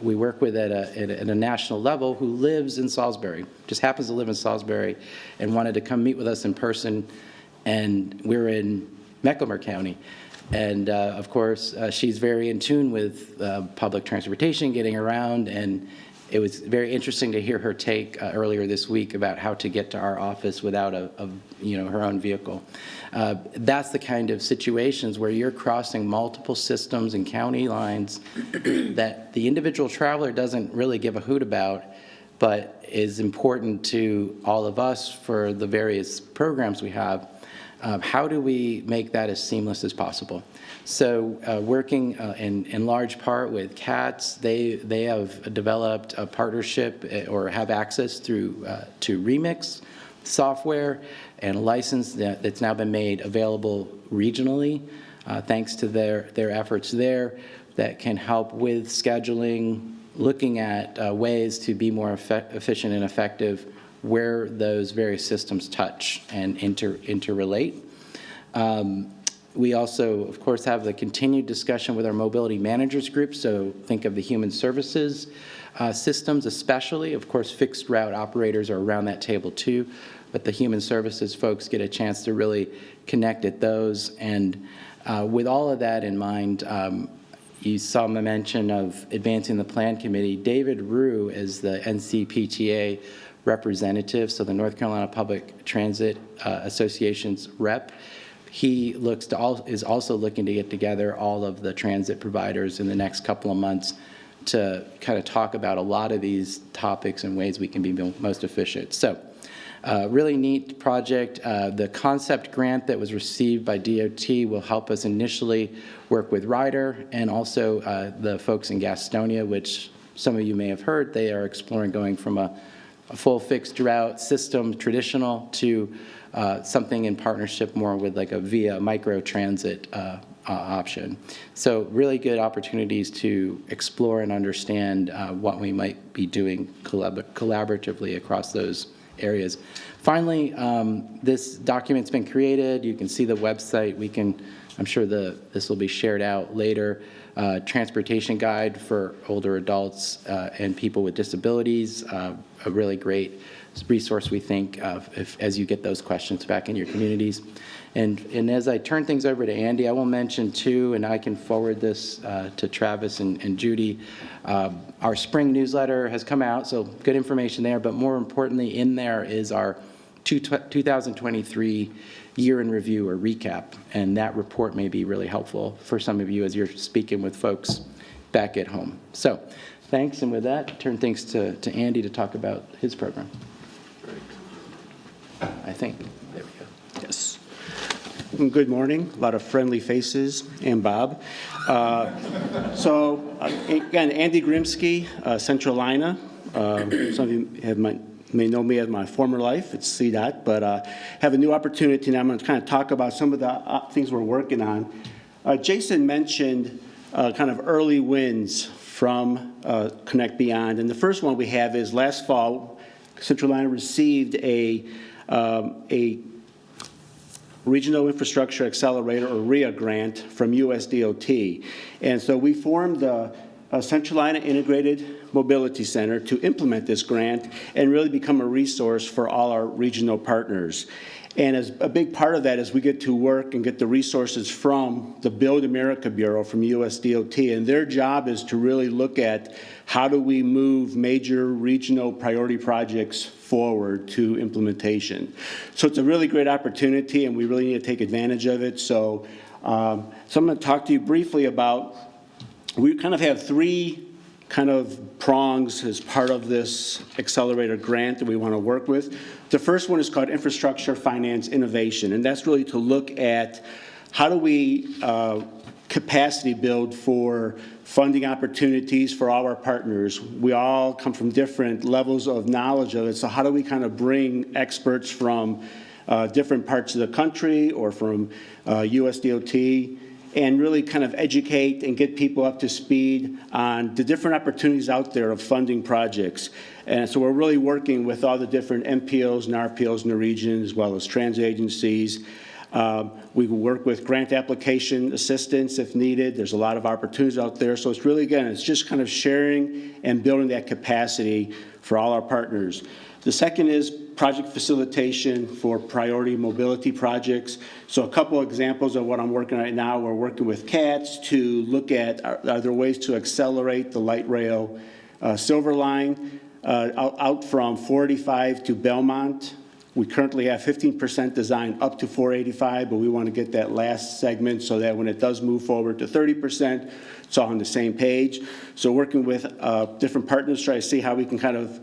we work with at a national level who lives in Salisbury, just happens to live in Salisbury, and wanted to come meet with us in person, and we're in Mecklenburg County. And of course, she's very in tune with public transportation, getting around, and it was very interesting to hear her take earlier this week about how to get to our office without her own vehicle. That's the kind of situations where you're crossing multiple systems and county lines that the individual traveler doesn't really give a hoot about, but is important to all of us for the various programs we have. How do we make that as seamless as possible? So working in large part with CATS, they have developed a partnership or have access through to Remix software and a license that's now been made available regionally thanks to their efforts there that can help with scheduling, looking at ways to be more efficient and effective where those various systems touch and interrelate. We also, of course, have the continued discussion with our mobility managers group, so think of the human services systems especially. Of course, fixed route operators are around that table too, but the human services folks get a chance to really connect at those. And with all of that in mind, you saw my mention of advancing the plan committee. David Rue is the NCPTA representative, so the North Carolina Public Transit Association's rep. He is also looking to get together all of the transit providers in the next couple of months to kind of talk about a lot of these topics and ways we can be most efficient. So Really neat project. The concept grant that was received by DOT will help us initially work with Ryder and also the folks in Gastonia, which some of you may have heard, they are exploring going from a full fixed route system, traditional, to something in partnership more with like a via micro transit option. So really good opportunities to explore and understand what we might be doing collaboratively across those areas. Finally, this document's been created. You can see the website. I'm sure this will be shared out later. Transportation guide for older adults and people with disabilities. A really great resource, we think, as you get those questions back in your communities. And as I turn things over to Andy, I will mention too, and I can forward this to Travis and Judy, our spring newsletter has come out, so good information there, but more importantly in there is our 2023 year in review or recap, and that report may be really helpful for some of you as you're speaking with folks back at home. So thanks, and with that, turn things to Andy to talk about his program. I think, there we go. Yes. Good morning, a lot of friendly faces, and Bob. Again, Andy Grimsky, Centralina. Some of you may know me as my former life, it's CDOT, but have a new opportunity, and I'm going to kind of talk about some of the things we're working on. Jason mentioned kind of early wins from Connect Beyond, and the first one we have is last fall, Centralina received a Regional Infrastructure Accelerator, or RIA grant from USDOT. And so we formed the Centralina Integrated Mobility Center to implement this grant and really become a resource for all our regional partners. And as a big part of that is we get to work and get the resources from the Build America Bureau from USDOT, and their job is to really look at how do we move major regional priority projects forward to implementation. So it's a really great opportunity, and we really need to take advantage of it. So I'm going to talk to you briefly about, we kind of have three kind of prongs as part of this accelerator grant that we want to work with. The first one is called Infrastructure Finance Innovation, and that's really to look at how do we capacity build for funding opportunities for all our partners. We all come from different levels of knowledge of it, so how do we kind of bring experts from different parts of the country or from USDOT and really kind of educate and get people up to speed on the different opportunities out there of funding projects. And so we're really working with all the different MPOs and RPOs in the region, as well as transit agencies. We will work with grant application assistance if needed. There's a lot of opportunities out there. So it's really, again, it's just kind of sharing and building that capacity for all our partners. The second is project facilitation for priority mobility projects. So a couple examples of what I'm working on right now. We're working with CATS to look at are there ways to accelerate the light rail Silver Line out from 485 to Belmont. We currently have 15% design up to 485, but we want to get that last segment so that when it does move forward to 30%, it's all on the same page. So working with different partners to try to see how we can kind of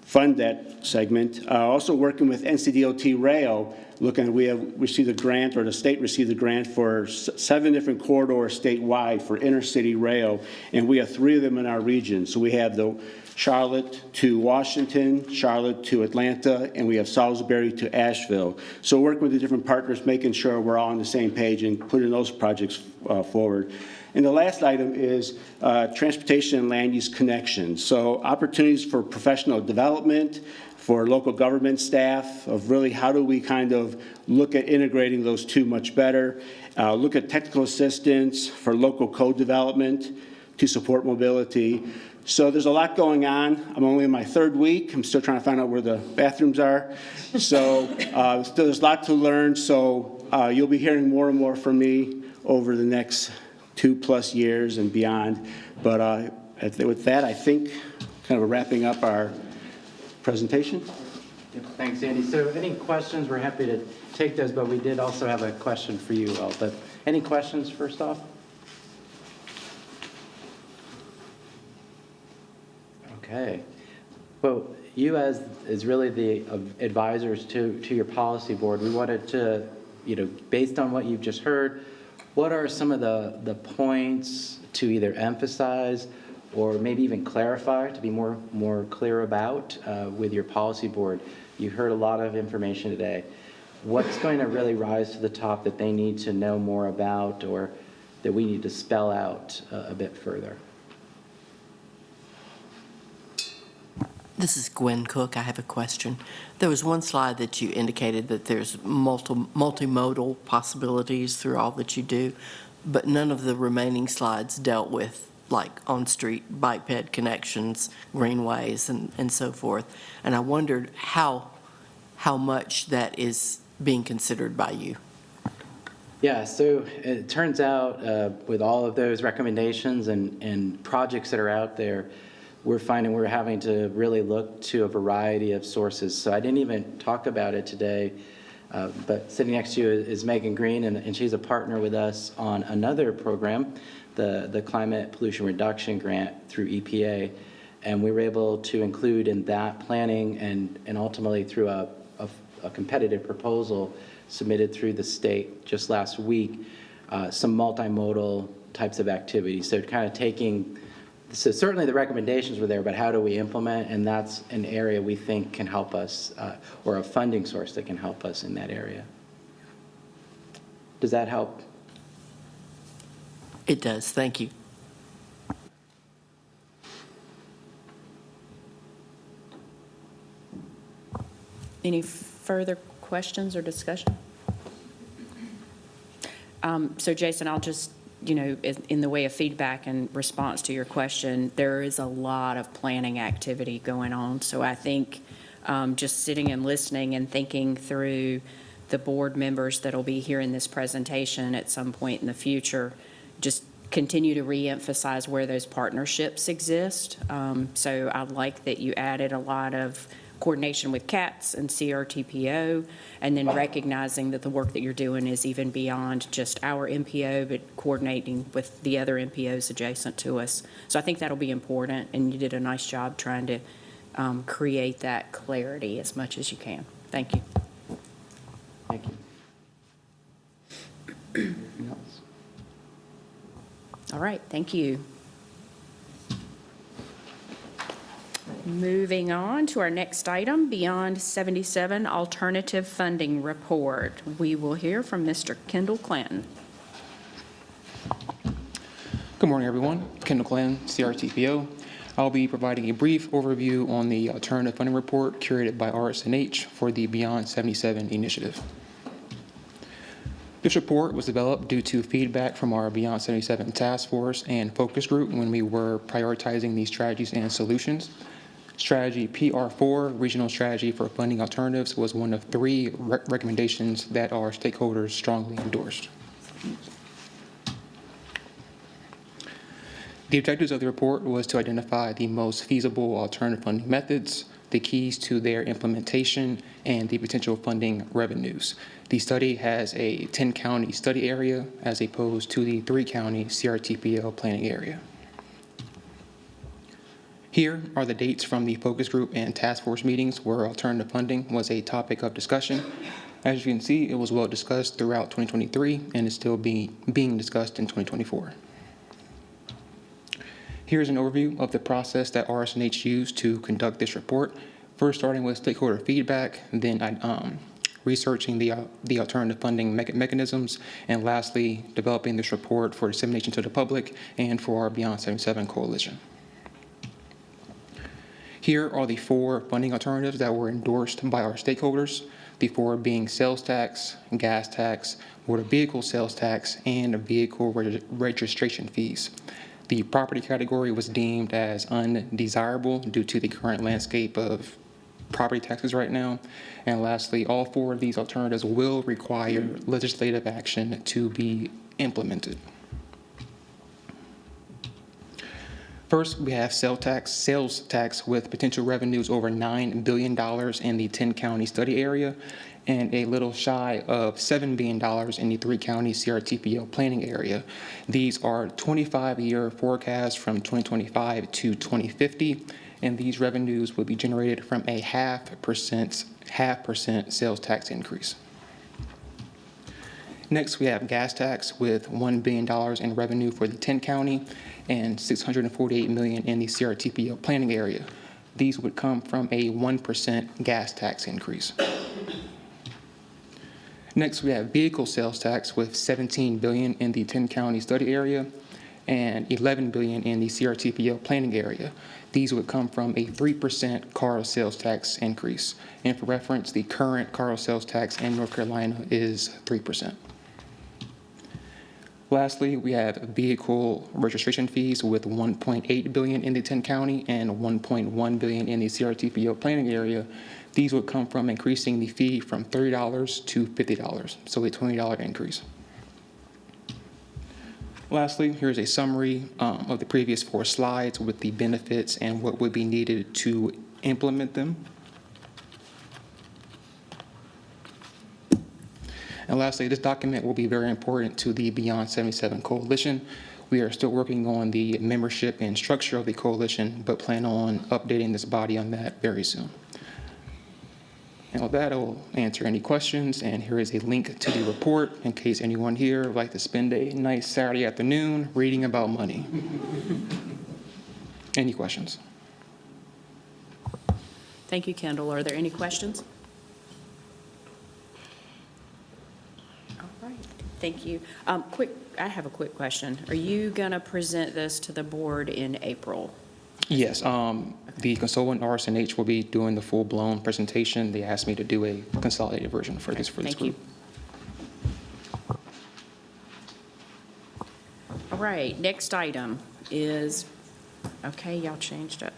fund that segment. Also working with NCDOT Rail, looking, we have received a grant, or the state received a grant for 7 different corridors statewide for intercity rail, and we have 3 of them in our region. So we have the Charlotte to Washington, Charlotte to Atlanta, and we have Salisbury to Asheville. So working with the different partners, making sure we're all on the same page and putting those projects forward. And the last item is transportation and land use connections. So opportunities for professional development, for local government staff, of really how do we kind of look at integrating those two much better. Look at technical assistance for local code development to support mobility. So there's a lot going on. I'm only in my 3rd week. I'm still trying to find out where the bathrooms are. So still there's a lot to learn. So you'll be hearing more and more from me over the next 2+ years and beyond. But with that, I think kind of wrapping up our presentation. Thanks, Andy. So any questions, we're happy to take those, but we did also have a question for you all. But any questions first off? Okay. Well, you as is really the advisors to your policy board, we wanted to, based on what you've just heard, what are some of the points to either emphasize or maybe even clarify, to be more clear about with your policy board? You heard a lot of information today. What's going to really rise to the top that they need to know more about or that we need to spell out a bit further? This is Gwen Cook. I have a question. There was one slide that you indicated that there's multimodal possibilities through all that you do, but none of the remaining slides dealt with like on-street bike ped connections, greenways, and so forth. And I wondered how much that is being considered by you. Yeah, so it turns out with all of those recommendations and projects that are out there, we're finding we're having to really look to a variety of sources. So I didn't even talk about it today, but sitting next to you is Megan Green, and she's a partner with us on another program, the Climate Pollution Reduction Grant through EPA. And we were able to include in that planning and ultimately through a competitive proposal submitted through the state just last week, some multimodal types of activities. So kind of so certainly the recommendations were there, but how do we implement? And that's an area we think can help us, or a funding source that can help us in that area. Does that help? It does. Thank you. Any further questions or discussion? So Jason, I'll just, in the way of feedback and response to your question, there is a lot of planning activity going on. So I think just sitting and listening and thinking through the board members that'll be hearing this presentation at some point in the future, just continue to reemphasize where those partnerships exist. So I like that you added a lot of coordination with CATS and CRTPO, and then recognizing that the work that you're doing is even beyond just our MPO, but coordinating with the other MPOs adjacent to us. So I think that'll be important, and you did a nice job trying to create that clarity as much as you can. Thank you. Thank you. Anything else? All right, thank you. Moving on to our next item, Beyond 77 Alternative Funding Report. We will hear from Mr. Kendall Clanton. Good morning, everyone. Kendall Clanton, CRTPO. I'll be providing a brief overview on the Alternative Funding Report curated by RSNH for the Beyond 77 initiative. This report was developed due to feedback from our Beyond 77 task force and focus group when we were prioritizing these strategies and solutions. Strategy PR4, Regional Strategy for Funding Alternatives, was one of 3 recommendations that our stakeholders strongly endorsed. The objectives of the report was to identify the most feasible alternative funding methods, the keys to their implementation, and the potential funding revenues. The study has a 10-county study area as opposed to the 3-county CRTPO planning area. Here are the dates from the focus group and task force meetings where alternative funding was a topic of discussion. As you can see, it was well discussed throughout 2023 and is still being discussed in 2024. Here's an overview of the process that RSNH used to conduct this report. First, starting with stakeholder feedback, then researching the alternative funding mechanisms, and lastly, developing this report for dissemination to the public and for our Beyond 77 coalition. Here are the 4 funding alternatives that were endorsed by our stakeholders, the 4 being sales tax, gas tax, motor vehicle sales tax, and vehicle registration fees. The property category was deemed as undesirable due to the current landscape of property taxes right now. And lastly, all 4 of these alternatives will require legislative action to be implemented. First, we have sales tax with potential revenues over $9 billion in the 10-county study area and a little shy of $7 billion in the 3-county CRTPO planning area. These are 25-year forecasts from 2025 to 2050, and these revenues will be generated from a 0.5% sales tax increase. Next, we have gas tax with $1 billion in revenue for the 10 county and $648 million in the CRTPO planning area. These would come from a 1% gas tax increase. Next, we have vehicle sales tax with $17 billion in the 10 county study area and $11 billion in the CRTPO planning area. These would come from a 3% car sales tax increase. And for reference, the current car sales tax in North Carolina is 3%. Lastly, we have vehicle registration fees with $1.8 billion in the 10 county and $1.1 billion in the CRTPO planning area. These would come from increasing the fee from $30 to $50, so a $20 increase. Lastly, here's a summary of the previous 4 slides with the benefits and what would be needed to implement them. And lastly, this document will be very important to the Beyond 77 Coalition. We are still working on the membership and structure of the coalition, but plan on updating this body on that very soon. And with that, I will answer any questions, and here is a link to the report in case anyone here would like to spend a nice Saturday afternoon reading about money. Any questions? Thank you, Kendall. Are there any questions? Thank you. I have a quick question. Are you going to present this to the board in April? Yes. The consultant RSNH will be doing the full-blown presentation. They asked me to do a consolidated version for this group. Thank you. All right. Next item is, okay, y'all changed it.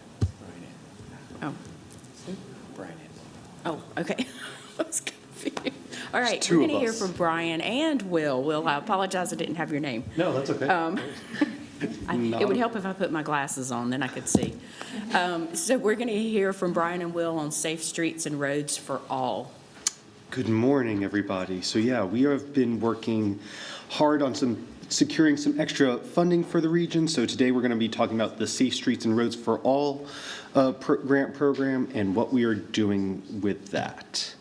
Oh. Oh, okay. I was confused. All right, we're going to hear from Brian and Will. Will, I apologize I didn't have your name. No, that's okay. It would help if I put my glasses on, then I could see. So we're going to hear from Brian and Will on safe streets and roads for all. Good morning, everybody. So yeah, we have been working hard on securing some extra funding for the region. So today we're going to be talking about the Safe Streets and Roads for All grant program and what we are doing with that.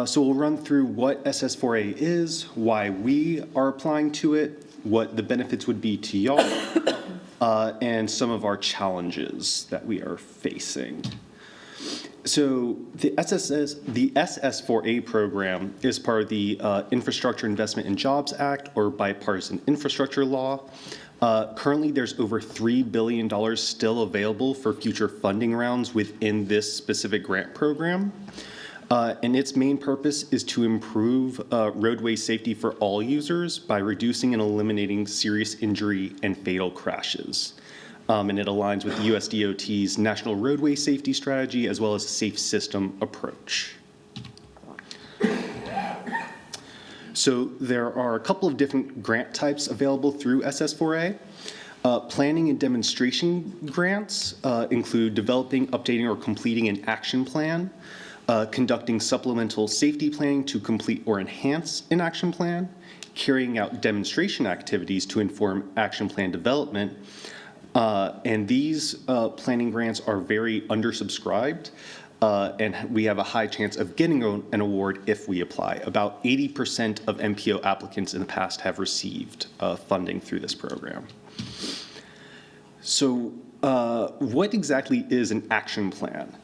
So we'll run through what SS4A is, why we are applying to it, what the benefits would be to y'all, and some of our challenges that we are facing. So the SS4A program is part of the Infrastructure Investment and Jobs Act, or Bipartisan Infrastructure Law. Currently, there's over $3 billion still available for future funding rounds within this specific grant program. And its main purpose is to improve roadway safety for all users by reducing and eliminating serious injury and fatal crashes. And it aligns with the USDOT's National Roadway Safety Strategy as well as a safe system approach. So there are a couple of different grant types available through SS4A. Planning and demonstration grants include developing, updating, or completing an action plan, conducting supplemental safety planning to complete or enhance an action plan, carrying out demonstration activities to inform action plan development. And these planning grants are very undersubscribed, and we have a high chance of getting an award if we apply. About 80% of MPO applicants in the past have received funding through this program. So what exactly is an action plan?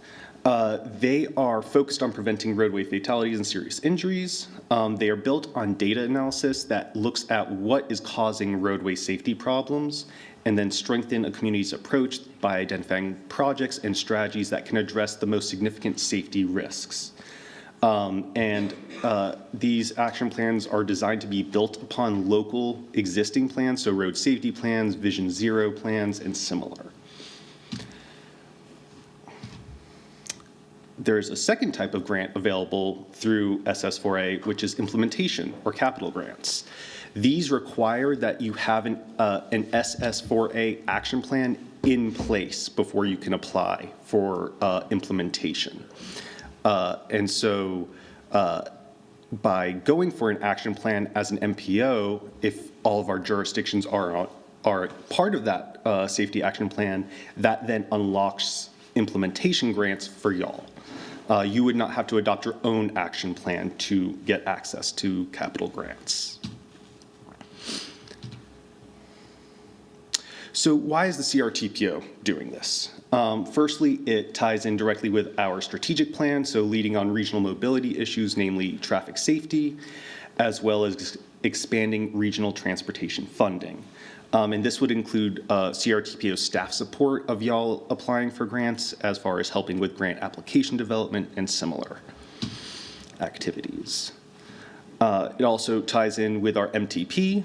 They are focused on preventing roadway fatalities and serious injuries. They are built on data analysis that looks at what is causing roadway safety problems and then strengthen a community's approach by identifying projects and strategies that can address the most significant safety risks. These action plans are designed to be built upon local existing plans, so road safety plans, Vision Zero plans, and similar. There's a second type of grant available through SS4A, which is implementation or capital grants. These require that you have an SS4A action plan in place before you can apply for implementation. And so by going for an action plan as an MPO, if all of our jurisdictions are part of that safety action plan, that then unlocks implementation grants for y'all. You would not have to adopt your own action plan to get access to capital grants. So why is the CRTPO doing this? Firstly, it ties in directly with our strategic plan, so leading on regional mobility issues, namely traffic safety, as well as expanding regional transportation funding. And this would include CRTPO staff support of y'all applying for grants, as far as helping with grant application development and similar activities. It also ties in with our MTP,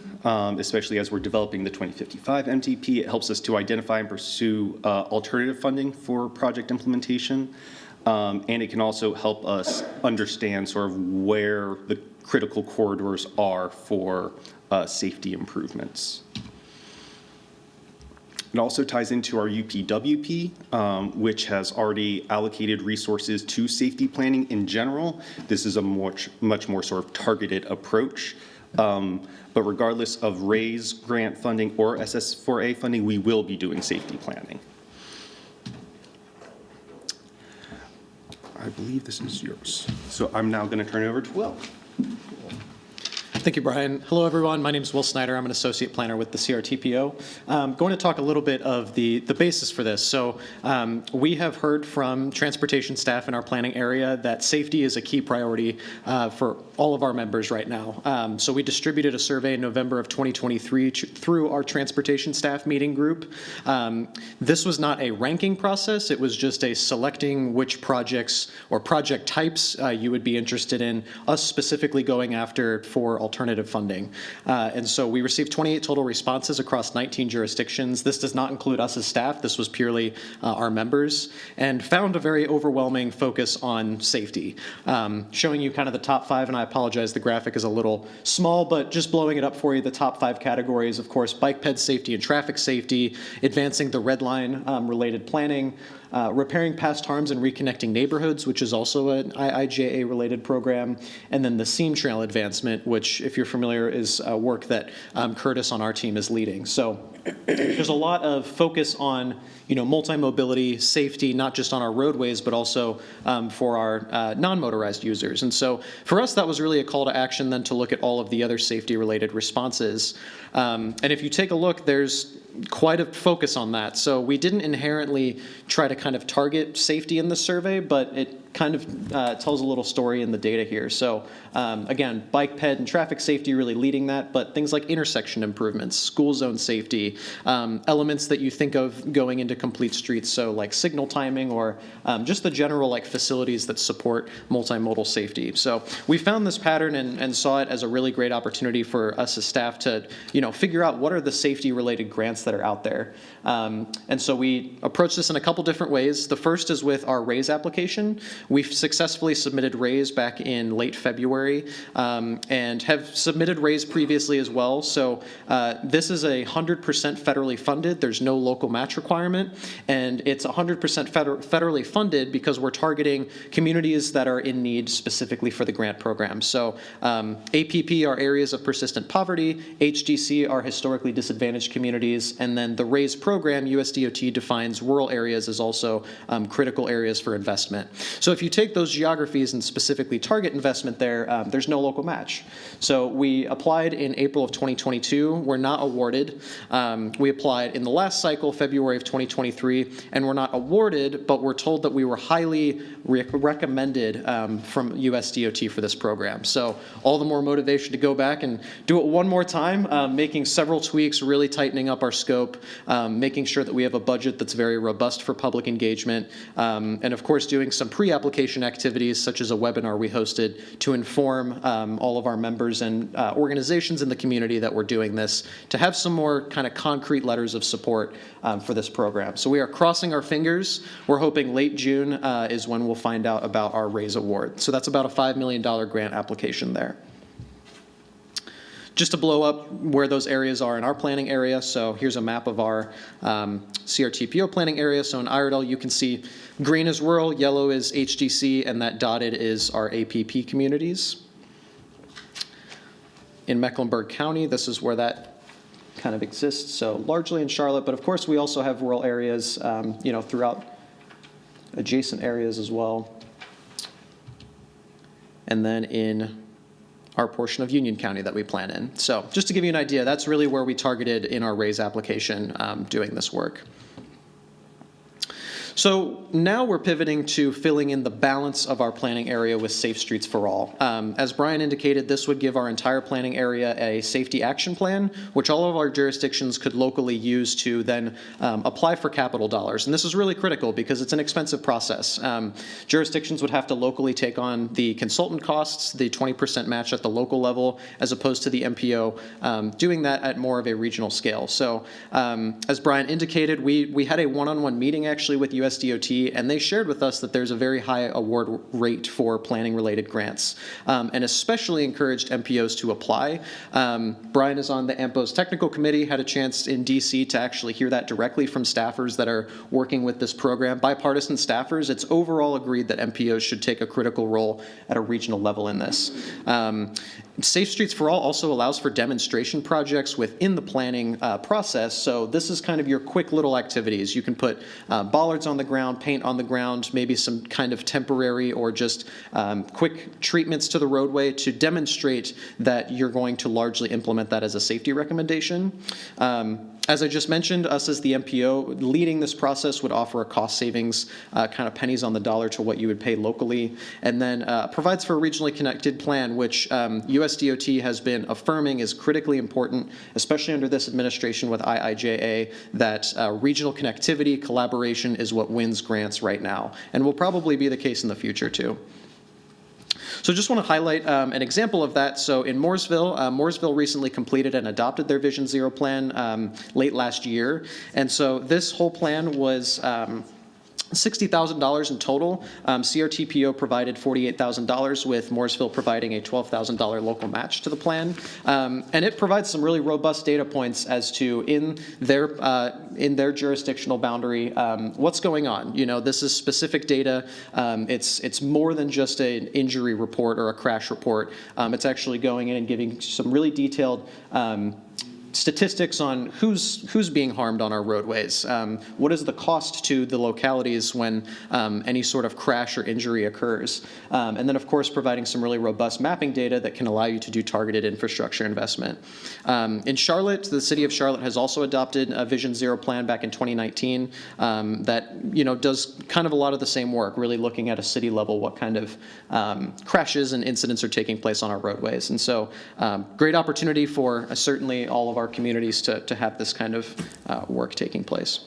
especially as we're developing the 2055 MTP. It helps us to identify and pursue alternative funding for project implementation. And it can also help us understand sort of where the critical corridors are for safety improvements. It also ties into our UPWP, which has already allocated resources to safety planning in general. This is a much more sort of targeted approach. But regardless of RAISE grant funding or SS4A funding, we will be doing safety planning. I believe this is yours. So I'm now going to turn it over to Will. Thank you, Brian. Hello, everyone. My name is Will Snyder. I'm an associate planner with the CRTPO. I'm going to talk a little bit of the basis for this. So we have heard from transportation staff in our planning area that safety is a key priority for all of our members right now. So we distributed a survey in November of 2023 through our transportation staff meeting group. This was not a ranking process. It was just a selecting which projects or project types you would be interested in, us specifically going after for alternative funding. And so we received 28 total responses across 19 jurisdictions. This does not include us as staff. This was purely our members, and found a very overwhelming focus on safety. Showing you kind of the top 5, and I apologize, the graphic is a little small, but just blowing it up for you, the top 5 categories, of course, bike ped safety and traffic safety, advancing the red line related planning, repairing past harms and reconnecting neighborhoods, which is also an IIJA-related program, and then the seam trail advancement, which, if you're familiar, is work that Curtis on our team is leading. So there's a lot of focus on, multi-mobility, safety, not just on our roadways, but also for our non-motorized users. And so for us, that was really a call to action then to look at all of the other safety-related responses. And if you take a look, there's quite a focus on that. So we didn't inherently try to kind of target safety in the survey, but it kind of tells a little story in the data here. So again, bike ped and traffic safety really leading that, but things like intersection improvements, school zone safety, elements that you think of going into complete streets, so like signal timing or just the general like facilities that support multimodal safety. So we found this pattern and saw it as a really great opportunity for us as staff to figure out what are the safety related grants that are out there. And so we approached this in a couple different ways. The first is with our RAISE application. We've successfully submitted RAISE back in late February and have submitted RAISE previously as well. So this is 100% federally funded. There's no local match requirement, and it's 100% federally funded because we're targeting communities that are in need specifically for the grant program. So APP are areas of persistent poverty, HDC are historically disadvantaged communities, and then the RAISE program, USDOT defines rural areas as also critical areas for investment. So if you take those geographies and specifically target investment there, there's no local match. So we applied in April of 2022. We're not awarded. We applied in the last cycle, February of 2023, and we're not awarded, but we're told that we were highly recommended from USDOT for this program. So all the more motivation to go back and do it one more time, making several tweaks, really tightening up our scope, making sure that we have a budget that's very robust for public engagement, and of course doing some pre-application activities such as a webinar we hosted to inform all of our members and organizations in the community that we're doing this, to have some more kind of concrete letters of support for this program. So we are crossing our fingers. We're hoping late June is when we'll find out about our RAISE award. So that's about a $5 million grant application there. Just to blow up where those areas are in our planning area, so here's a map of our CRTPO planning area. So in Iredell, you can see green is rural, yellow is HDC, and that dotted is our APP communities. In Mecklenburg County, this is where that kind of exists, so largely in Charlotte, but of course we also have rural areas throughout adjacent areas as well. And then in our portion of Union County that we plan in. So just to give you an idea, that's really where we targeted in our RAISE application doing this work. So now we're pivoting to filling in the balance of our planning area with Safe Streets for All. As Brian indicated, this would give our entire planning area a safety action plan, which all of our jurisdictions could locally use to then apply for capital dollars. And this is really critical because it's an expensive process. Jurisdictions would have to locally take on the consultant costs, the 20% match at the local level, as opposed to the MPO doing that at more of a regional scale. So as Brian indicated, we had a one-on-one meeting actually with USDOT, and they shared with us that there's a very high award rate for planning-related grants, and especially encouraged MPOs to apply. Brian is on the AMPO's technical committee, had a chance in DC to actually hear that directly from staffers that are working with this program. Bipartisan staffers, it's overall agreed that MPOs should take a critical role at a regional level in this. Safe Streets for All also allows for demonstration projects within the planning process. So this is kind of your quick little activities. You can put bollards on the ground, paint on the ground, maybe some kind of temporary or just quick treatments to the roadway to demonstrate that you're going to largely implement that as a safety recommendation. As I just mentioned, us as the MPO leading this process would offer a cost savings, kind of pennies on the dollar to what you would pay locally, and then provides for a regionally connected plan, which USDOT has been affirming is critically important, especially under this administration with IIJA, that regional connectivity, collaboration is what wins grants right now, and will probably be the case in the future too. So just want to highlight an example of that. So in Mooresville recently completed and adopted their Vision Zero plan late last year. And so this whole plan was $60,000 in total. CRTPO provided $48,000, with Mooresville providing a $12,000 local match to the plan. And it provides some really robust data points as to in their jurisdictional boundary what's going on. You know, this is specific data. It's more than just an injury report or a crash report. It's actually going in and giving some really detailed statistics on who's being harmed on our roadways. What is the cost to the localities when any sort of crash or injury occurs? And then, of course, providing some really robust mapping data that can allow you to do targeted infrastructure investment. In Charlotte, the city of Charlotte has also adopted a Vision Zero plan back in 2019 that, you know, does kind of a lot of the same work, really looking at a city level what kind of crashes and incidents are taking place on our roadways. And so great opportunity for certainly all of our communities to have this kind of work taking place.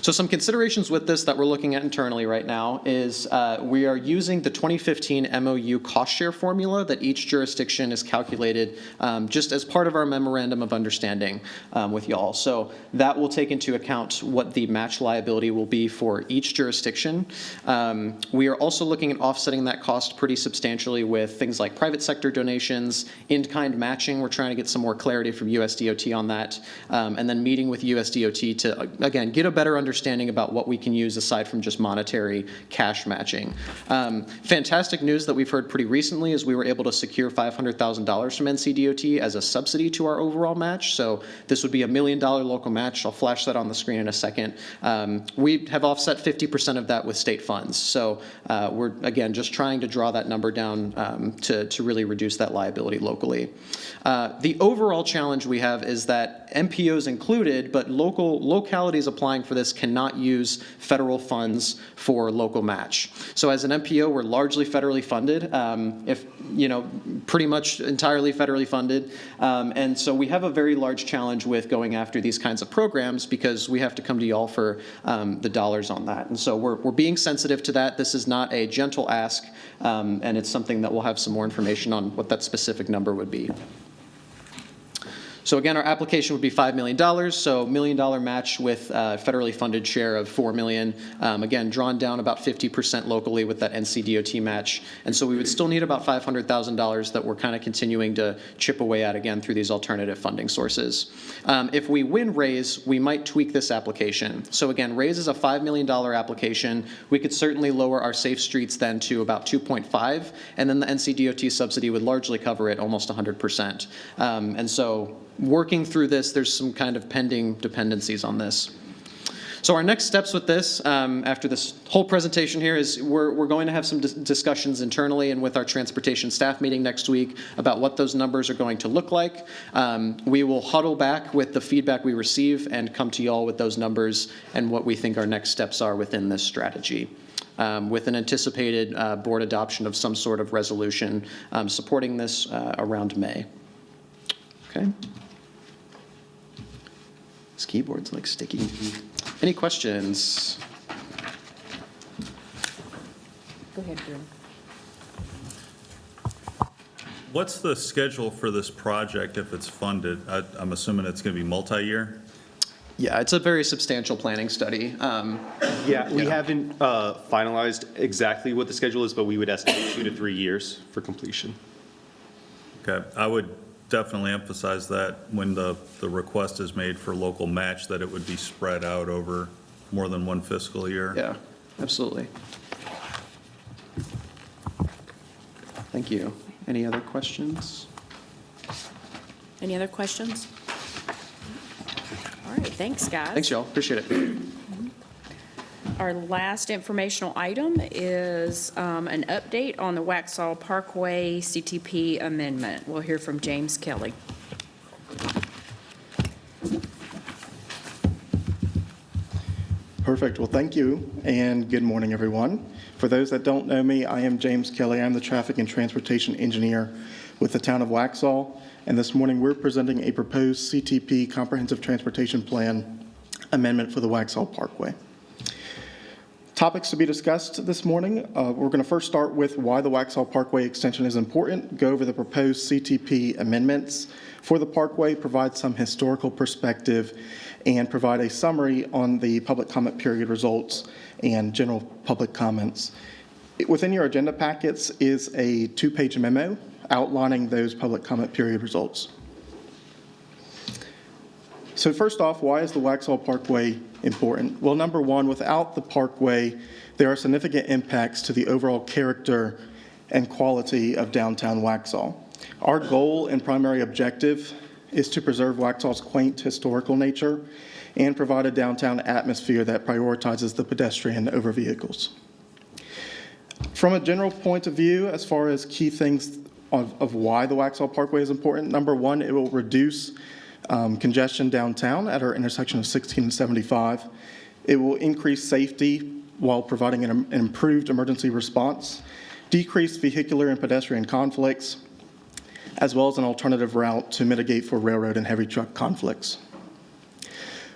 So some considerations with this that we're looking at internally right now is we are using the 2015 MOU cost share formula that each jurisdiction is calculated just as part of our memorandum of understanding with y'all. So that will take into account what the match liability will be for each jurisdiction. We are also looking at offsetting that cost pretty substantially with things like private sector donations, in-kind matching. We're trying to get some more clarity from USDOT on that, and then meeting with USDOT to, again, get a better understanding about what we can use aside from just monetary cash matching. Fantastic news that we've heard pretty recently is we were able to secure $500,000 from NCDOT as a subsidy to our overall match. So this would be $1 million local match. I'll flash that on the screen in a second. We have offset 50% of that with state funds. So we're, again, just trying to draw that number down to really reduce that liability locally. The overall challenge we have is that MPOs included, but localities applying for this cannot use federal funds for local match. So as an MPO, we're largely federally funded, if you know, pretty much entirely federally funded. And so we have a very large challenge with going after these kinds of programs because we have to come to y'all for the dollars on that. And so we're being sensitive to that. This is not a gentle ask, and it's something that we'll have some more information on what that specific number would be. So again, our application would be $5 million, so $1 million match with a federally funded share of $4 million. Again, drawn down about 50% locally with that NCDOT match. And so we would still need about $500,000 that we're kind of continuing to chip away at again through these alternative funding sources. If we win RAISE, we might tweak this application. So again, RAISE is a $5 million application. We could certainly lower our Safe Streets then to about 2.5, and then the NCDOT subsidy would largely cover it almost 100%. And so working through this, there's some kind of pending dependencies on this. So our next steps with this, after this whole presentation here, is we're going to have some discussions internally and with our transportation staff meeting next week about what those numbers are going to look like. We will huddle back with the feedback we receive and come to you all with those numbers and what we think our next steps are within this strategy. With an anticipated board adoption of some sort of resolution supporting this around May. Okay. This keyboard's like sticky. Any questions? Go ahead, Drew. What's the schedule for this project if it's funded? I'm assuming it's going to be multi-year? Yeah, it's a very substantial planning study. We haven't finalized exactly what the schedule is, but we would estimate 2 to 3 years for completion. Okay, I would definitely emphasize that when the request is made for local match, that it would be spread out over more than one fiscal year. Yeah, absolutely. Thank you. Any other questions? Any other questions? All right, thanks, guys. Thanks, y'all. Appreciate it. Our last informational item is an update on the Waxhaw Parkway CTP amendment. We'll hear from James Kelly. Perfect. Well, thank you, and good morning, everyone. For those that don't know me, I am James Kelly. I'm the Traffic and Transportation Engineer with the Town of Waxhaw, and this morning we're presenting a proposed CTP Comprehensive Transportation Plan amendment for the Waxhaw Parkway. Topics to be discussed this morning. We're going to first start with why the Waxhaw Parkway extension is important, go over the proposed CTP amendments for the parkway, provide some historical perspective, and provide a summary on the public comment period results and general public comments. Within your agenda packets is a 2-page memo outlining those public comment period results. So first off, why is the Waxhaw Parkway important? Well, number one, without the parkway, there are significant impacts to the overall character and quality of downtown Waxhaw. Our goal and primary objective is to preserve Waxhaw's quaint historical nature and provide a downtown atmosphere that prioritizes the pedestrian over vehicles. From a general point of view, as far as key things of why the Waxhaw Parkway is important, number one, it will reduce congestion downtown at our intersection of 16 and 75. It will increase safety while providing an improved emergency response, decrease vehicular and pedestrian conflicts, as well as an alternative route to mitigate for railroad and heavy truck conflicts.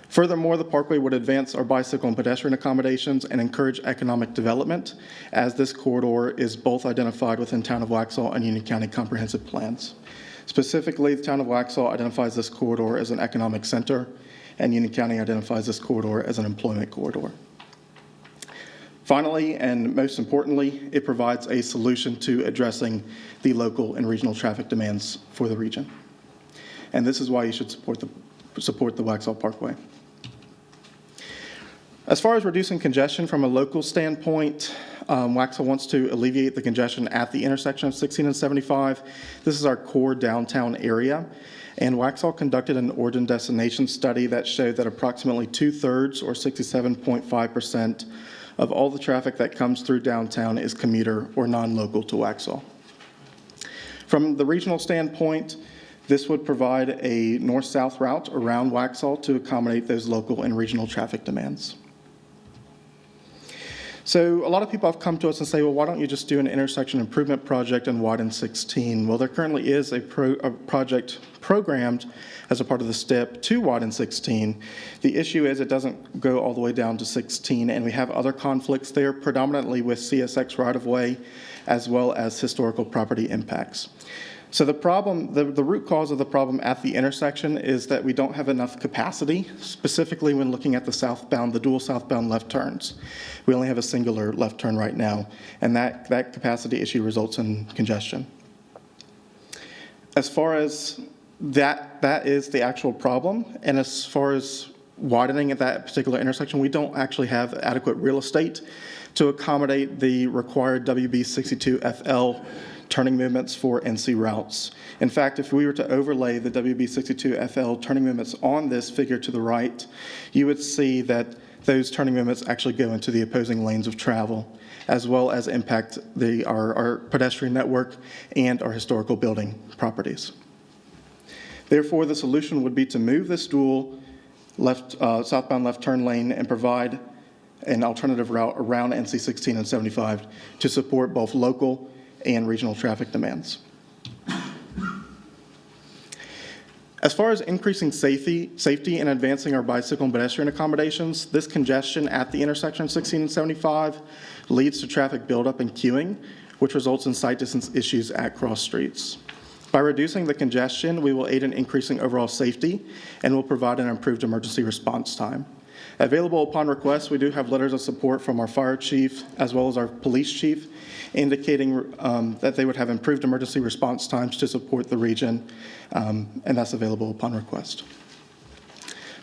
Furthermore, the parkway would advance our bicycle and pedestrian accommodations and encourage economic development, as this corridor is both identified within Town of Waxhaw and Union County comprehensive plans. Specifically, the Town of Waxhaw identifies this corridor as an economic center, and Union County identifies this corridor as an employment corridor. Finally, and most importantly, it provides a solution to addressing the local and regional traffic demands for the region. And this is why you should support the Waxhaw Parkway. As far as reducing congestion from a local standpoint, Waxhaw wants to alleviate the congestion at the intersection of 16 and 75. This is our core downtown area, and Waxhaw conducted an origin destination study that showed that approximately 2/3, or 67.5%, of all the traffic that comes through downtown is commuter or non-local to Waxhaw. From the regional standpoint, this would provide a north-south route around Waxhaw to accommodate those local and regional traffic demands. So a lot of people have come to us and say, well, why don't you just do an intersection improvement project and widen 16? Well, there currently is a project programmed as a part of the STIP to widen 16. The issue is it doesn't go all the way down to 16, and we have other conflicts there, predominantly with CSX right-of-way, as well as historical property impacts. So the problem, the root cause of the problem at the intersection is that we don't have enough capacity, specifically when looking at the southbound, the dual southbound left turns. We only have a singular left turn right now, and that capacity issue results in congestion. As far as that is the actual problem, and as far as widening at that particular intersection, we don't actually have adequate real estate to accommodate the required WB62FL turning movements for NC routes. In fact, if we were to overlay the WB62FL turning movements on this figure to the right, you would see that those turning movements actually go into the opposing lanes of travel, as well as impact our pedestrian network and our historical building properties. Therefore, the solution would be to move this dual southbound left turn lane and provide an alternative route around NC 16 and 75 to support both local and regional traffic demands. As far as increasing safety and advancing our bicycle and pedestrian accommodations, this congestion at the intersection of 16 and 75 leads to traffic buildup and queuing, which results in sight distance issues at cross streets. By reducing the congestion, we will aid in increasing overall safety and will provide an improved emergency response time. Available upon request, we do have letters of support from our fire chief as well as our police chief, indicating that they would have improved emergency response times to support the region, and that's available upon request.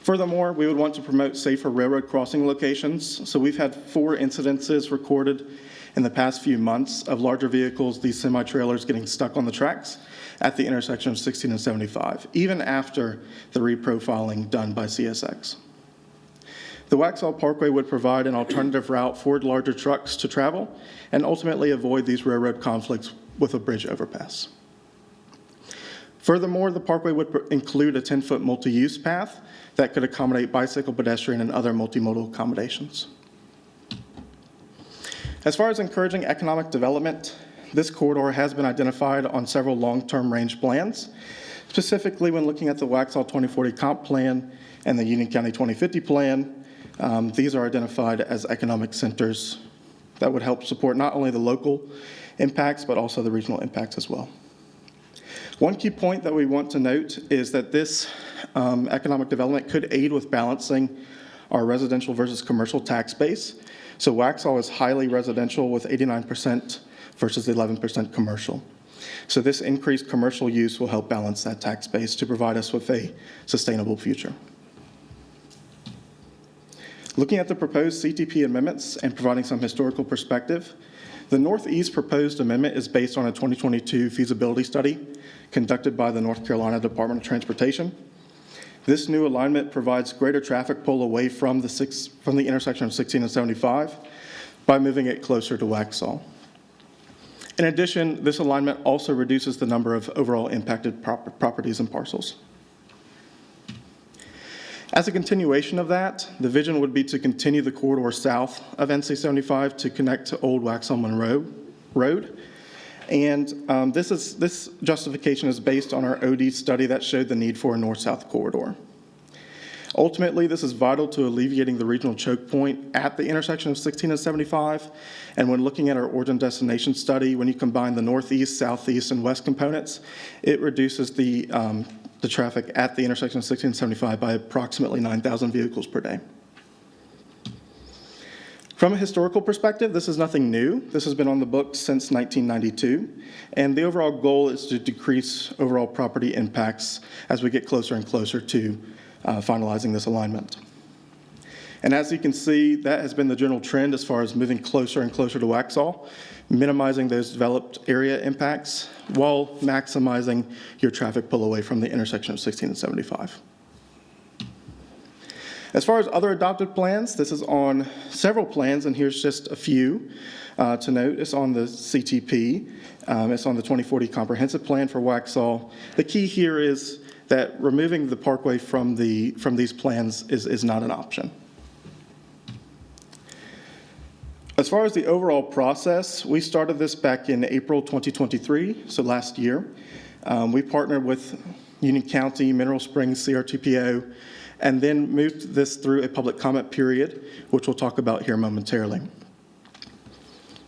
Furthermore, we would want to promote safer railroad crossing locations. So we've had 4 incidences recorded in the past few months of larger vehicles, these semi-trailers getting stuck on the tracks at the intersection of 16 and 75, even after the reprofiling done by CSX. The Waxhaw Parkway would provide an alternative route for larger trucks to travel and ultimately avoid these railroad conflicts with a bridge overpass. Furthermore, the parkway would include a 10-foot multi-use path that could accommodate bicycle, pedestrian, and other multimodal accommodations. As far as encouraging economic development, this corridor has been identified on several long-term range plans, specifically when looking at the Waxhaw 2040 Comp Plan and the Union County 2050 Plan. These are identified as economic centers that would help support not only the local impacts, but also the regional impacts as well. One key point that we want to note is that this economic development could aid with balancing our residential versus commercial tax base. So Waxhaw is highly residential with 89% versus 11% commercial. So this increased commercial use will help balance that tax base to provide us with a sustainable future. Looking at the proposed CTP amendments and providing some historical perspective, the Northeast proposed amendment is based on a 2022 feasibility study conducted by the North Carolina Department of Transportation. This new alignment provides greater traffic pull away from the intersection of 16 and 75 by moving it closer to Waxhaw. In addition, this alignment also reduces the number of overall impacted properties and parcels. As a continuation of that, the vision would be to continue the corridor south of NC 75 to connect to Old Waxhaw Monroe Road. And this justification is based on our OD study that showed the need for a north-south corridor. Ultimately, this is vital to alleviating the regional choke point at the intersection of 16 and 75. And when looking at our origin destination study, when you combine the northeast, southeast, and west components, it reduces the traffic at the intersection of 16 and 75 by approximately 9,000 vehicles per day. From a historical perspective, this is nothing new. This has been on the books since 1992, and the overall goal is to decrease overall property impacts as we get closer and closer to finalizing this alignment. And as you can see, that has been the general trend as far as moving closer and closer to Waxhaw, minimizing those developed area impacts while maximizing your traffic pull away from the intersection of 16 and 75. As far as other adopted plans, this is on several plans, and here's just a few to note. It's on the CTP. It's on the 2040 Comprehensive Plan for Waxhaw. The key here is that removing the parkway from these plans is not an option. As far as the overall process, we started this back in April 2023, so last year. We partnered with Union County, Mineral Springs, CRTPO, and then moved this through a public comment period, which we'll talk about here momentarily.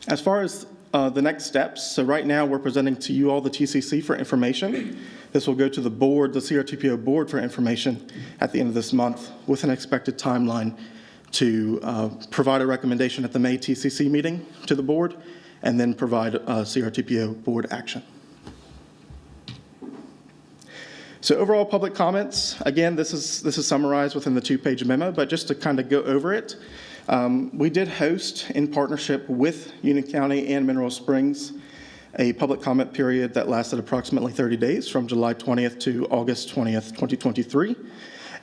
As far as the next steps, so right now we're presenting to you all the TCC for information. This will go to the board, the CRTPO board, for information at the end of this month with an expected timeline to provide a recommendation at the May TCC meeting to the board and then provide CRTPO board action. So overall public comments, again, this is summarized within the 2-page memo, but just to kind of go over it, we did host, in partnership with Union County and Mineral Springs, a public comment period that lasted approximately 30 days from July 20th to August 20th, 2023.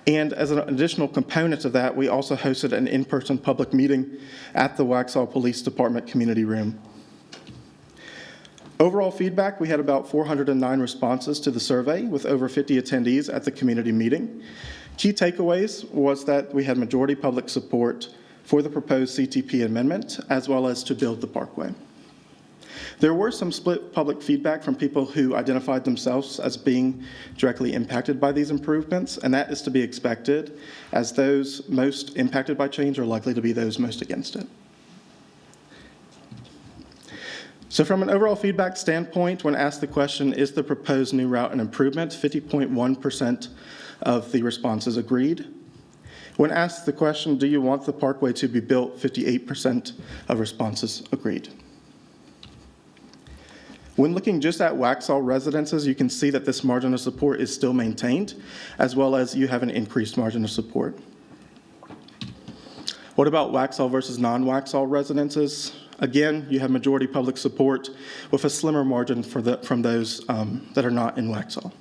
And as an additional component to that, we also hosted an in-person public meeting at the Waxhaw Police Department Community Room. Overall feedback, we had about 409 responses to the survey with over 50 attendees at the community meeting. Key takeaways was that we had majority public support for the proposed CTP amendment, as well as to build the parkway. There were some split public feedback from people who identified themselves as being directly impacted by these improvements, and that is to be expected, as those most impacted by change are likely to be those most against it. So from an overall feedback standpoint, when asked the question, is the proposed new route an improvement, 50.1% of the responses agreed. When asked the question, do you want the parkway to be built, 58% of responses agreed. When looking just at Waxhaw residences, you can see that this margin of support is still maintained, as well as you have an increased margin of support. What about Waxhaw versus non-Waxhaw residences? Again, you have majority public support with a slimmer margin from those that are not in Waxhaw.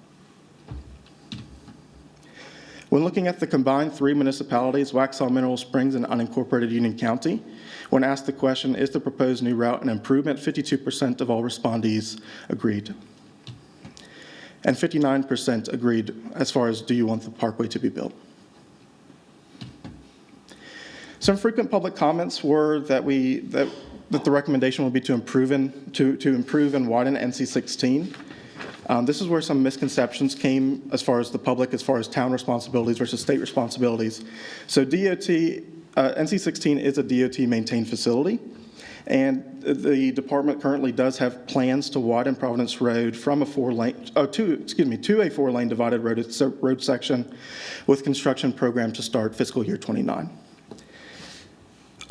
When looking at the combined 3 municipalities, Waxhaw, Mineral Springs, and unincorporated Union County, when asked the question, is the proposed new route an improvement, 52% of all respondees agreed. And 59% agreed as far as, do you want the parkway to be built? Some frequent public comments were that the recommendation would be to improve and widen NC-16. This is where some misconceptions came as far as the public, as far as town responsibilities versus state responsibilities. So NC-16 is a DOT-maintained facility, and the department currently does have plans to widen Providence Road from a to a four-lane divided road section with construction program to start fiscal year 29.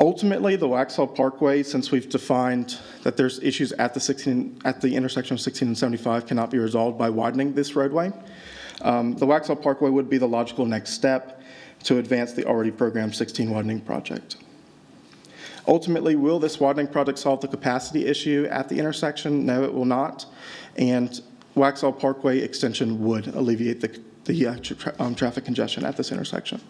Ultimately, the Waxhaw Parkway, since we've defined that there's issues at the intersection of 16 and 75, cannot be resolved by widening this roadway. The Waxhaw Parkway would be the logical next step to advance the already programmed 16 widening project. Ultimately, will this widening project solve the capacity issue at the intersection? No, it will not. And Waxhaw Parkway extension would alleviate the traffic congestion at this intersection.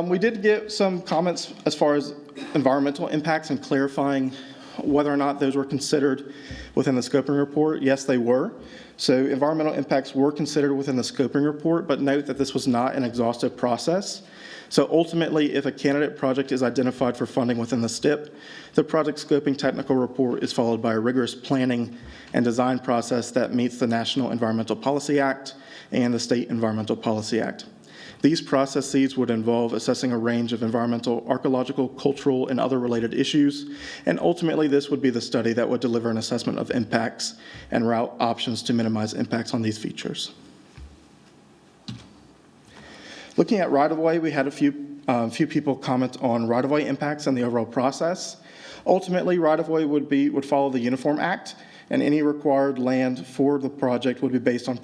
We did get some comments as far as environmental impacts and clarifying whether or not those were considered within the scoping report. Yes, they were. So environmental impacts were considered within the scoping report, but note that this was not an exhaustive process. So ultimately, if a candidate project is identified for funding within the STIP, the project scoping technical report is followed by a rigorous planning and design process that meets the National Environmental Policy Act and the State Environmental Policy Act. These processes would involve assessing a range of environmental, archaeological, cultural, and other related issues, and ultimately this would be the study that would deliver an assessment of impacts and route options to minimize impacts on these features. Looking at right-of-way, we had a few people comment on right-of-way impacts and the overall process. Ultimately, right-of-way would follow the Uniform Act, and any required land for the project would be based on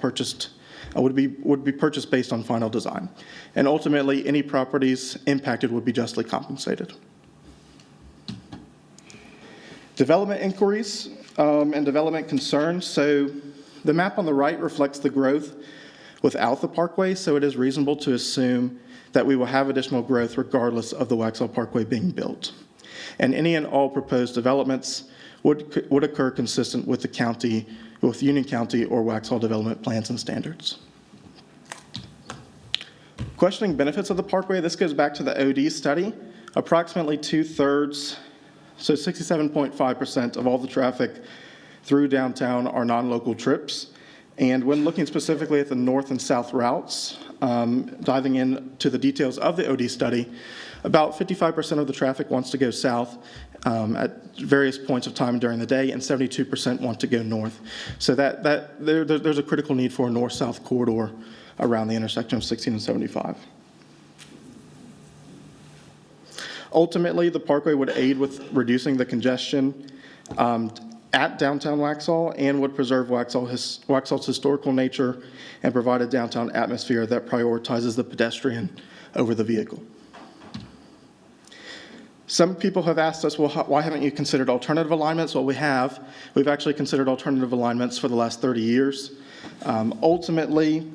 would be purchased based on final design. And ultimately, any properties impacted would be justly compensated. Development inquiries and development concerns. So the map on the right reflects the growth without the parkway, so it is reasonable to assume that we will have additional growth regardless of the Waxhaw Parkway being built. And any and all proposed developments would occur consistent with the county, with Union County or Waxhaw development plans and standards. Questioning benefits of the parkway, this goes back to the OD study. Approximately 2/3, so 67.5% of all the traffic through downtown are non-local trips. And when looking specifically at the north and south routes, diving into the details of the OD study, about 55% of the traffic wants to go south at various points of time during the day, and 72% want to go north. So there's a critical need for a north-south corridor around the intersection of 16 and 75. Ultimately, the parkway would aid with reducing the congestion at downtown Waxhaw and would preserve Waxhaw's historical nature and provide a downtown atmosphere that prioritizes the pedestrian over the vehicle. Some people have asked us, well, why haven't you considered alternative alignments? Well, we have. We've actually considered alternative alignments for the last 30 years. Ultimately,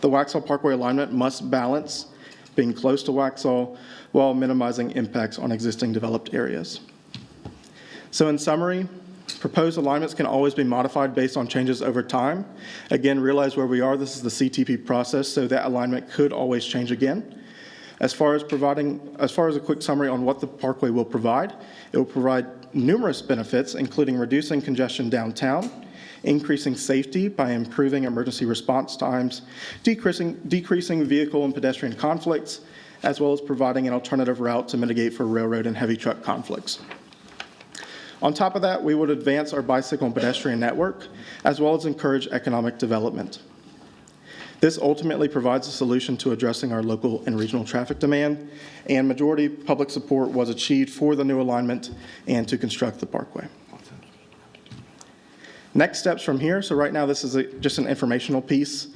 The Waxhaw Parkway alignment must balance being close to Waxhaw while minimizing impacts on existing developed areas. So in summary, proposed alignments can always be modified based on changes over time. Again, realize where we are. This is the CTP process, so that alignment could always change again. As far as a quick summary on what the parkway will provide, it will provide numerous benefits, including reducing congestion downtown, increasing safety by improving emergency response times, decreasing vehicle and pedestrian conflicts, as well as providing an alternative route to mitigate for railroad and heavy truck conflicts. On top of that, we would advance our bicycle and pedestrian network, as well as encourage economic development. This ultimately provides a solution to addressing our local and regional traffic demand, and majority public support was achieved for the new alignment and to construct the parkway. Next steps from here, so right now this is just an informational piece.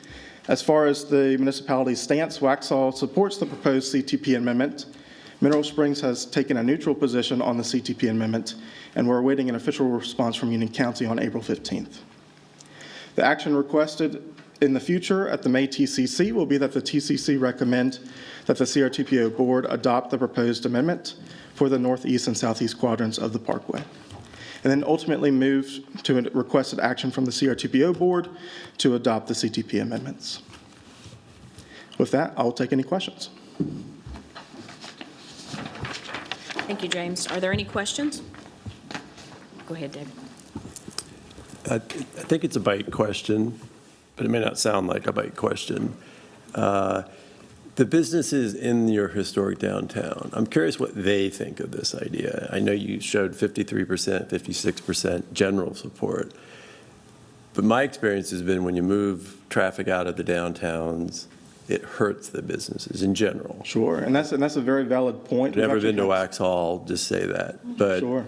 As far as the municipality's stance, Waxhaw supports the proposed CTP amendment. Mineral Springs has taken a neutral position on the CTP amendment, and we're awaiting an official response from Union County on April 15th. The action requested in the future at the May TCC will be that the TCC recommend that the CRTPO board adopt the proposed amendment for the northeast and southeast quadrants of the parkway, and then ultimately move to a requested action from the CRTPO board to adopt the CTP amendments. With that, I'll take any questions. Thank you, James. Are there any questions? Go ahead, Dave. I think it's a bite question, but it may not sound like a bite question. The businesses in your historic downtown, I'm curious what they think of this idea. I know you showed 53%, 56% general support, but my experience has been when you move traffic out of the downtowns, it hurts the businesses in general. Sure, and that's a very valid point. Never been to Waxhaw, just say that. But sure.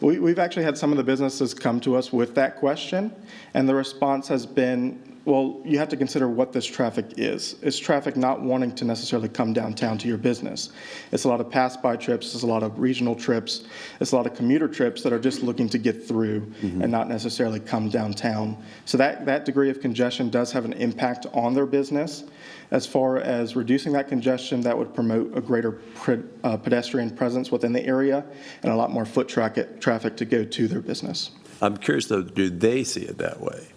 We've actually had some of the businesses come to us with that question, and the response has been, well, you have to consider what this traffic is. It's traffic not wanting to necessarily come downtown to your business. It's a lot of pass-by trips, it's a lot of regional trips, it's a lot of commuter trips that are just looking to get through and not necessarily come downtown. So that degree of congestion does have an impact on their business. As far as reducing that congestion, that would promote a greater pedestrian presence within the area and a lot more foot traffic to go to their business. I'm curious though, do they see it that way?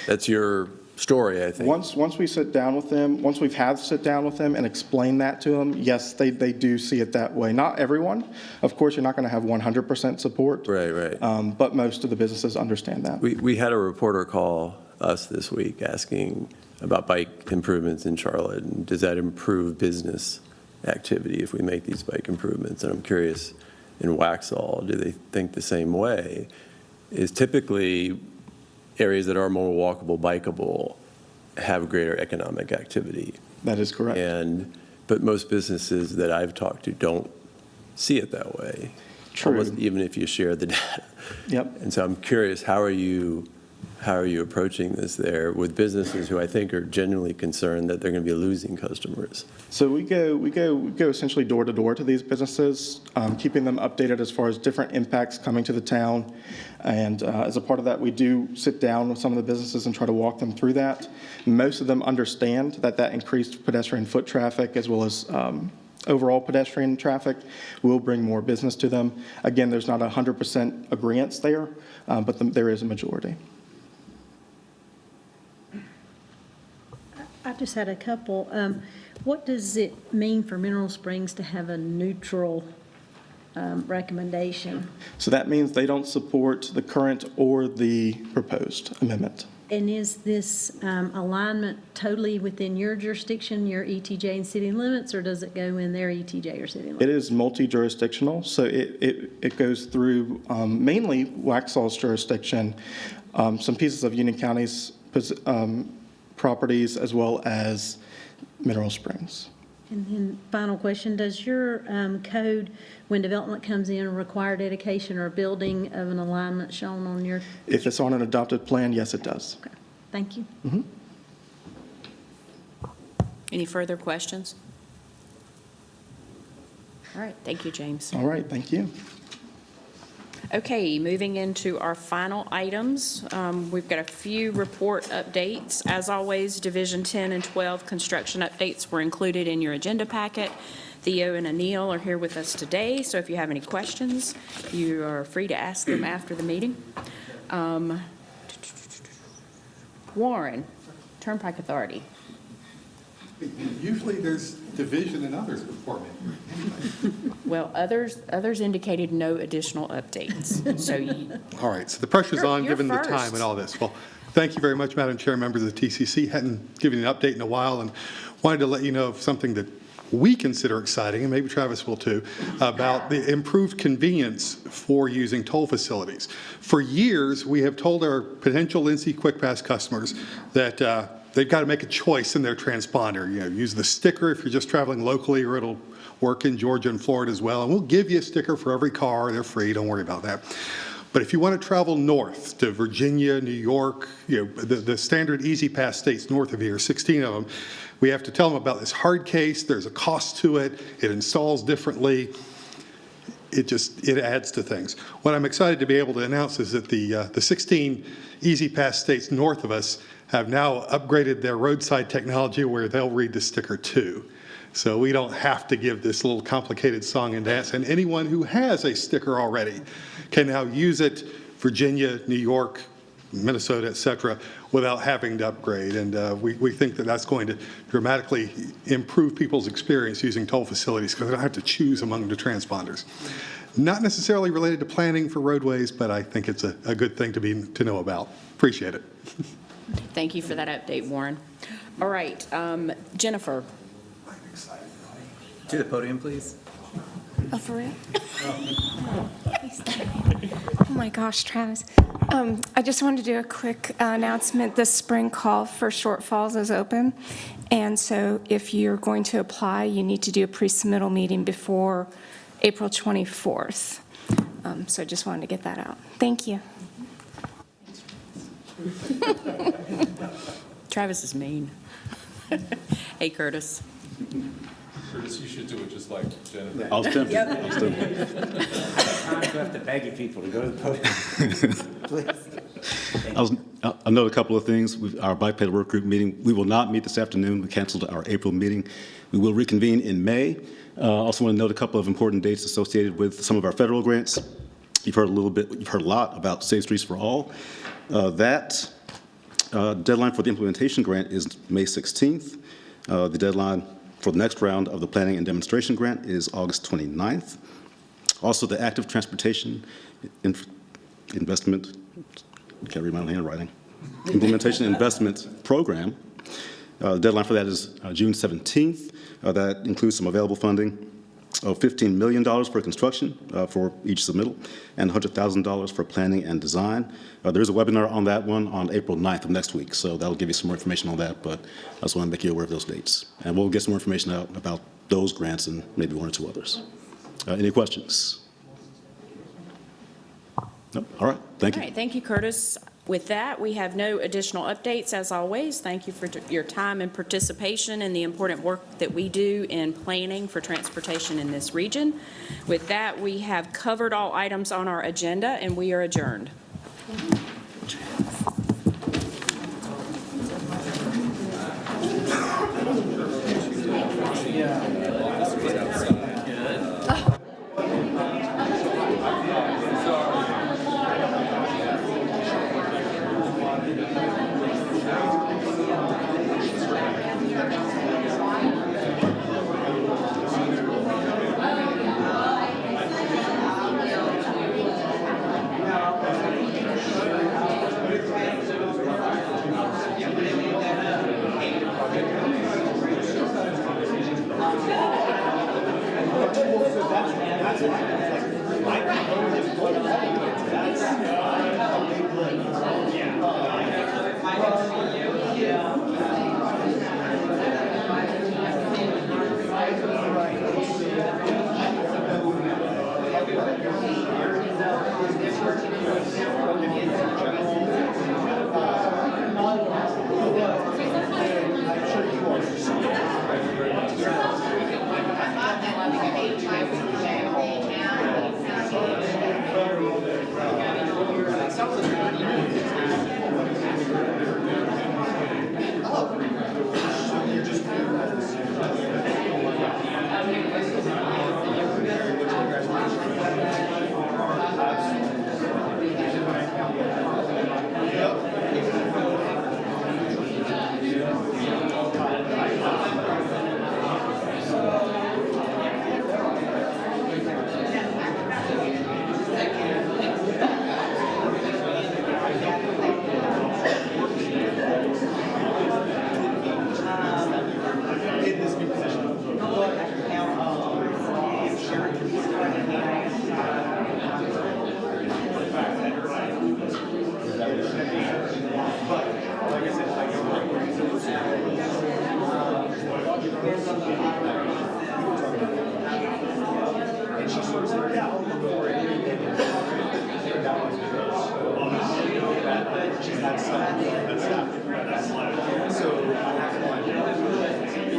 That's your story, I think. Once we sit down with them, once we've had sit down with them and explain that to them, yes, they do see it that way. Not everyone. Of course, you're not going to have 100% support. Right. But most of the businesses understand that. We had a reporter call us this week asking about bike improvements in Charlotte, and does that improve business activity if we make these bike improvements? And I'm curious, in Waxhaw, do they think the same way? Is typically areas that are more walkable, bikeable, have greater economic activity. That is correct. But most businesses that I've talked to don't see it that way. True. Almost even if you share the data. Yep. And so I'm curious, how are you approaching this there with businesses who I think are genuinely concerned that they're going to be losing customers? So we go essentially door to door to these businesses, keeping them updated as far as different impacts coming to the town. And as a part of that, we do sit down with some of the businesses and try to walk them through that. Most of them understand that increased pedestrian foot traffic as well as overall pedestrian traffic will bring more business to them. Again, there's not 100% agreement there, but there is a majority. I just had a couple. What does it mean for Mineral Springs to have a neutral recommendation? So that means they don't support the current or the proposed amendment. And is this alignment totally within your jurisdiction, your ETJ and city limits, or does it go in their ETJ or city limits? It is multi-jurisdictional, so it goes through mainly Waxhaw's jurisdiction, some pieces of Union County's properties, as well as Mineral Springs. And then final question, does your code, when development comes in, require dedication or building of an alignment shown on your? If it's on an adopted plan, yes, it does. Okay. Thank you. Mm-hmm. Any further questions? All right, thank you, James. All right, thank you. Okay, moving into our final items, we've got a few report updates. As always, Division 10 and 12 construction updates were included in your agenda packet. Theo and Anil are here with us today, so if you have any questions, you are free to ask them after the meeting. Warren, Turnpike Authority. Usually there's division and others before me. Well, others indicated no additional updates, so you. All right, so the pressure's on, You're given the first. time and all this. Well, thank you very much, Madam Chair, members of the TCC. Hadn't given you an update in a while and wanted to let you know of something that we consider exciting, and maybe Travis will too, about the improved convenience for using toll facilities. For years, we have told our potential NC Quick Pass customers that they've got to make a choice in their transponder. You know, use the sticker if you're just traveling locally, or it'll work in Georgia and Florida as well. And we'll give you a sticker for every car. They're free. Don't worry about that. But if you want to travel north to Virginia, New York, you know, the standard Easy Pass states north of here, 16 of them, we have to tell them about this hard case. There's a cost to it. It installs differently. It adds to things. What I'm excited to be able to announce is that the 16 Easy Pass states north of us have now upgraded their roadside technology where they'll read the sticker too. So we don't have to give this little complicated song and dance. And anyone who has a sticker already can now use it, Virginia, New York, Minnesota, et cetera, without having to upgrade. And we think that that's going to dramatically improve people's experience using toll facilities because they don't have to choose among the transponders. Not necessarily related to planning for roadways, but I think it's a good thing to know about. Appreciate it. Thank you for that update, Warren. All right, Jennifer. To the podium, please. Oh, for real? Oh my gosh, Travis. I just wanted to do a quick announcement. The spring call for shortfalls is open. And so if you're going to apply, you need to do a pre-submittal meeting before April 24th. So I just wanted to get that out. Thank you. Travis is mean. Hey, Curtis. Curtis, you should do it just like Jennifer. I was tempted. Yep. I was tempted. You have to beg people to go to the podium. I know a couple of things. Our bipedal work group meeting, we will not meet this afternoon. We canceled our April meeting. We will reconvene in May. Also want to note a couple of important dates associated with some of our federal grants. You've heard a lot about Safe Streets for All. That deadline for the implementation grant is May 16th. The deadline for the next round of the planning and demonstration grant is August 29th. Also, the active transportation investment, can't read my own handwriting, implementation investment program, the deadline for that is June 17th. That includes some available funding of $15 million for construction for each submittal and $100,000 for planning and design. There's a webinar on that one on April 9th of next week, so that'll give you some more information on that, but I just want to make you aware of those dates. And we'll get some more information out about those grants and maybe one or two others. Any questions? No? All right, thank you. All right, thank you, Curtis. With that, we have no additional updates. As always, thank you for your time and participation in the important work that we do in planning for transportation in this region. With that, we have covered all items on our agenda, and we are adjourned.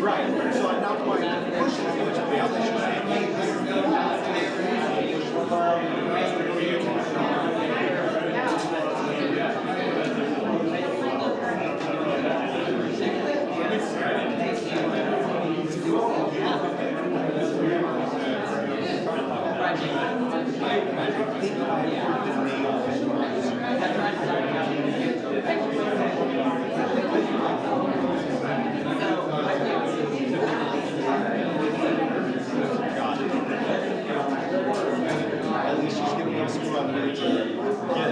Right, so I'm not quite pushing as much, but I should say, hey, this is at least she's giving us some runway to get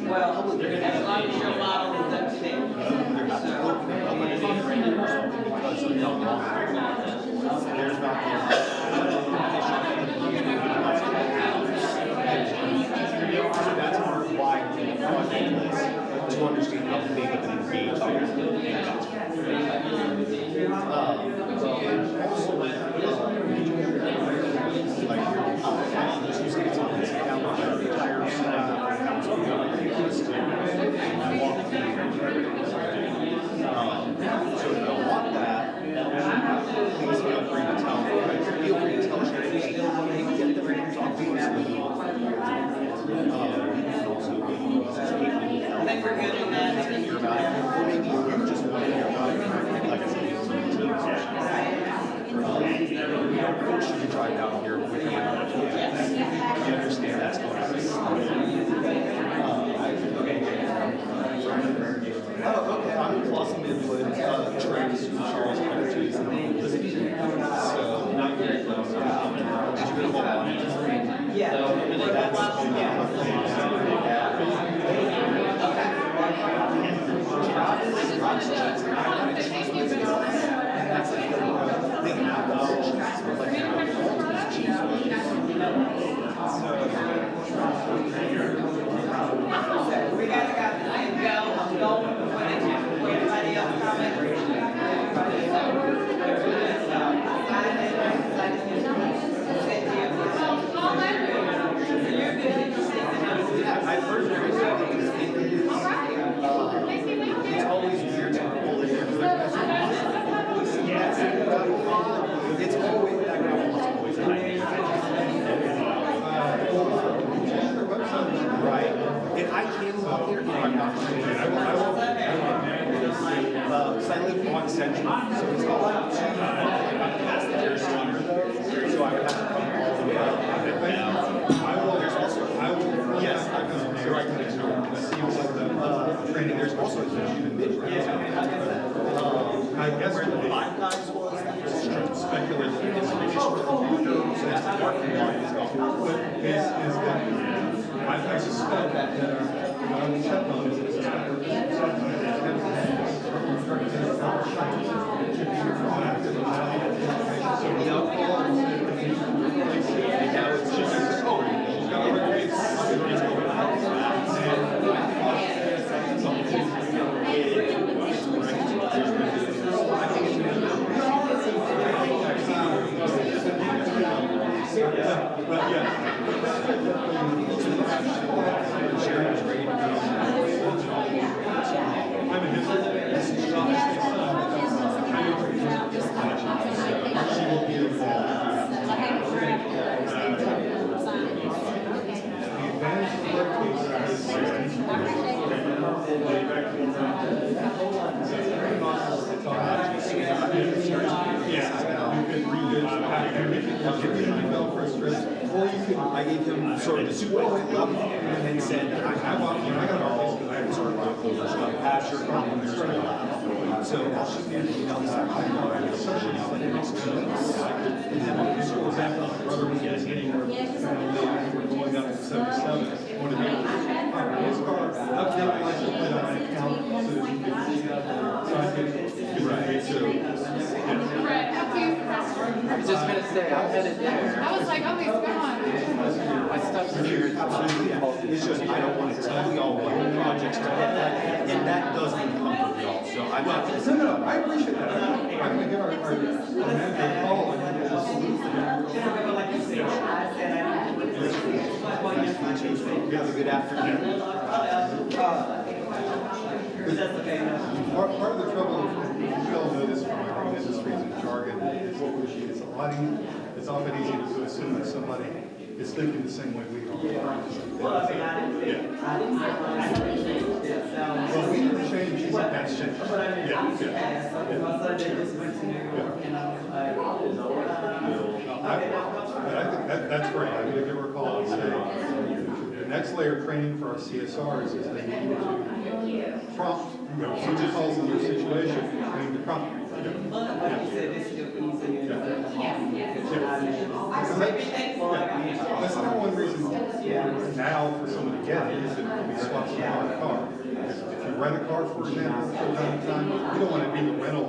Well, as long as your model is up to date. That's part of why we funding this, to understand how big of an engagement. I gave him sort of the supervisor level and said, I want you to all sort of pass your comments. So I'll shoot you an email this afternoon. For the next 2 weeks. And then when the school is back on the brother was getting we're going up to 77. One of the his car, update license plate on my account. say, I'm headed there. I was like, oh, he's gone. My stuff's here. It's just, I don't want to tell y'all what projects to look at, and that doesn't come from y'all, so I'm not. No, I appreciate that. I'm going to give our manager a call and get a solution. You have a good afternoon. Part of the trouble, we all know this from our own industries and jargon, is what we see. It's a lot easier, it's often easy to assume that somebody is thinking the same way we are. Well, we didn't change, you said that's changed. I think that's great. I'm going to give her a call and say, the next layer of training for our CSRs is they need to prompt, someone calls in your situation, they need to prompt. That's the number one reason now for someone to get it is that we swap a car. If you rent a car, for example, for a time, you don't want to be the rental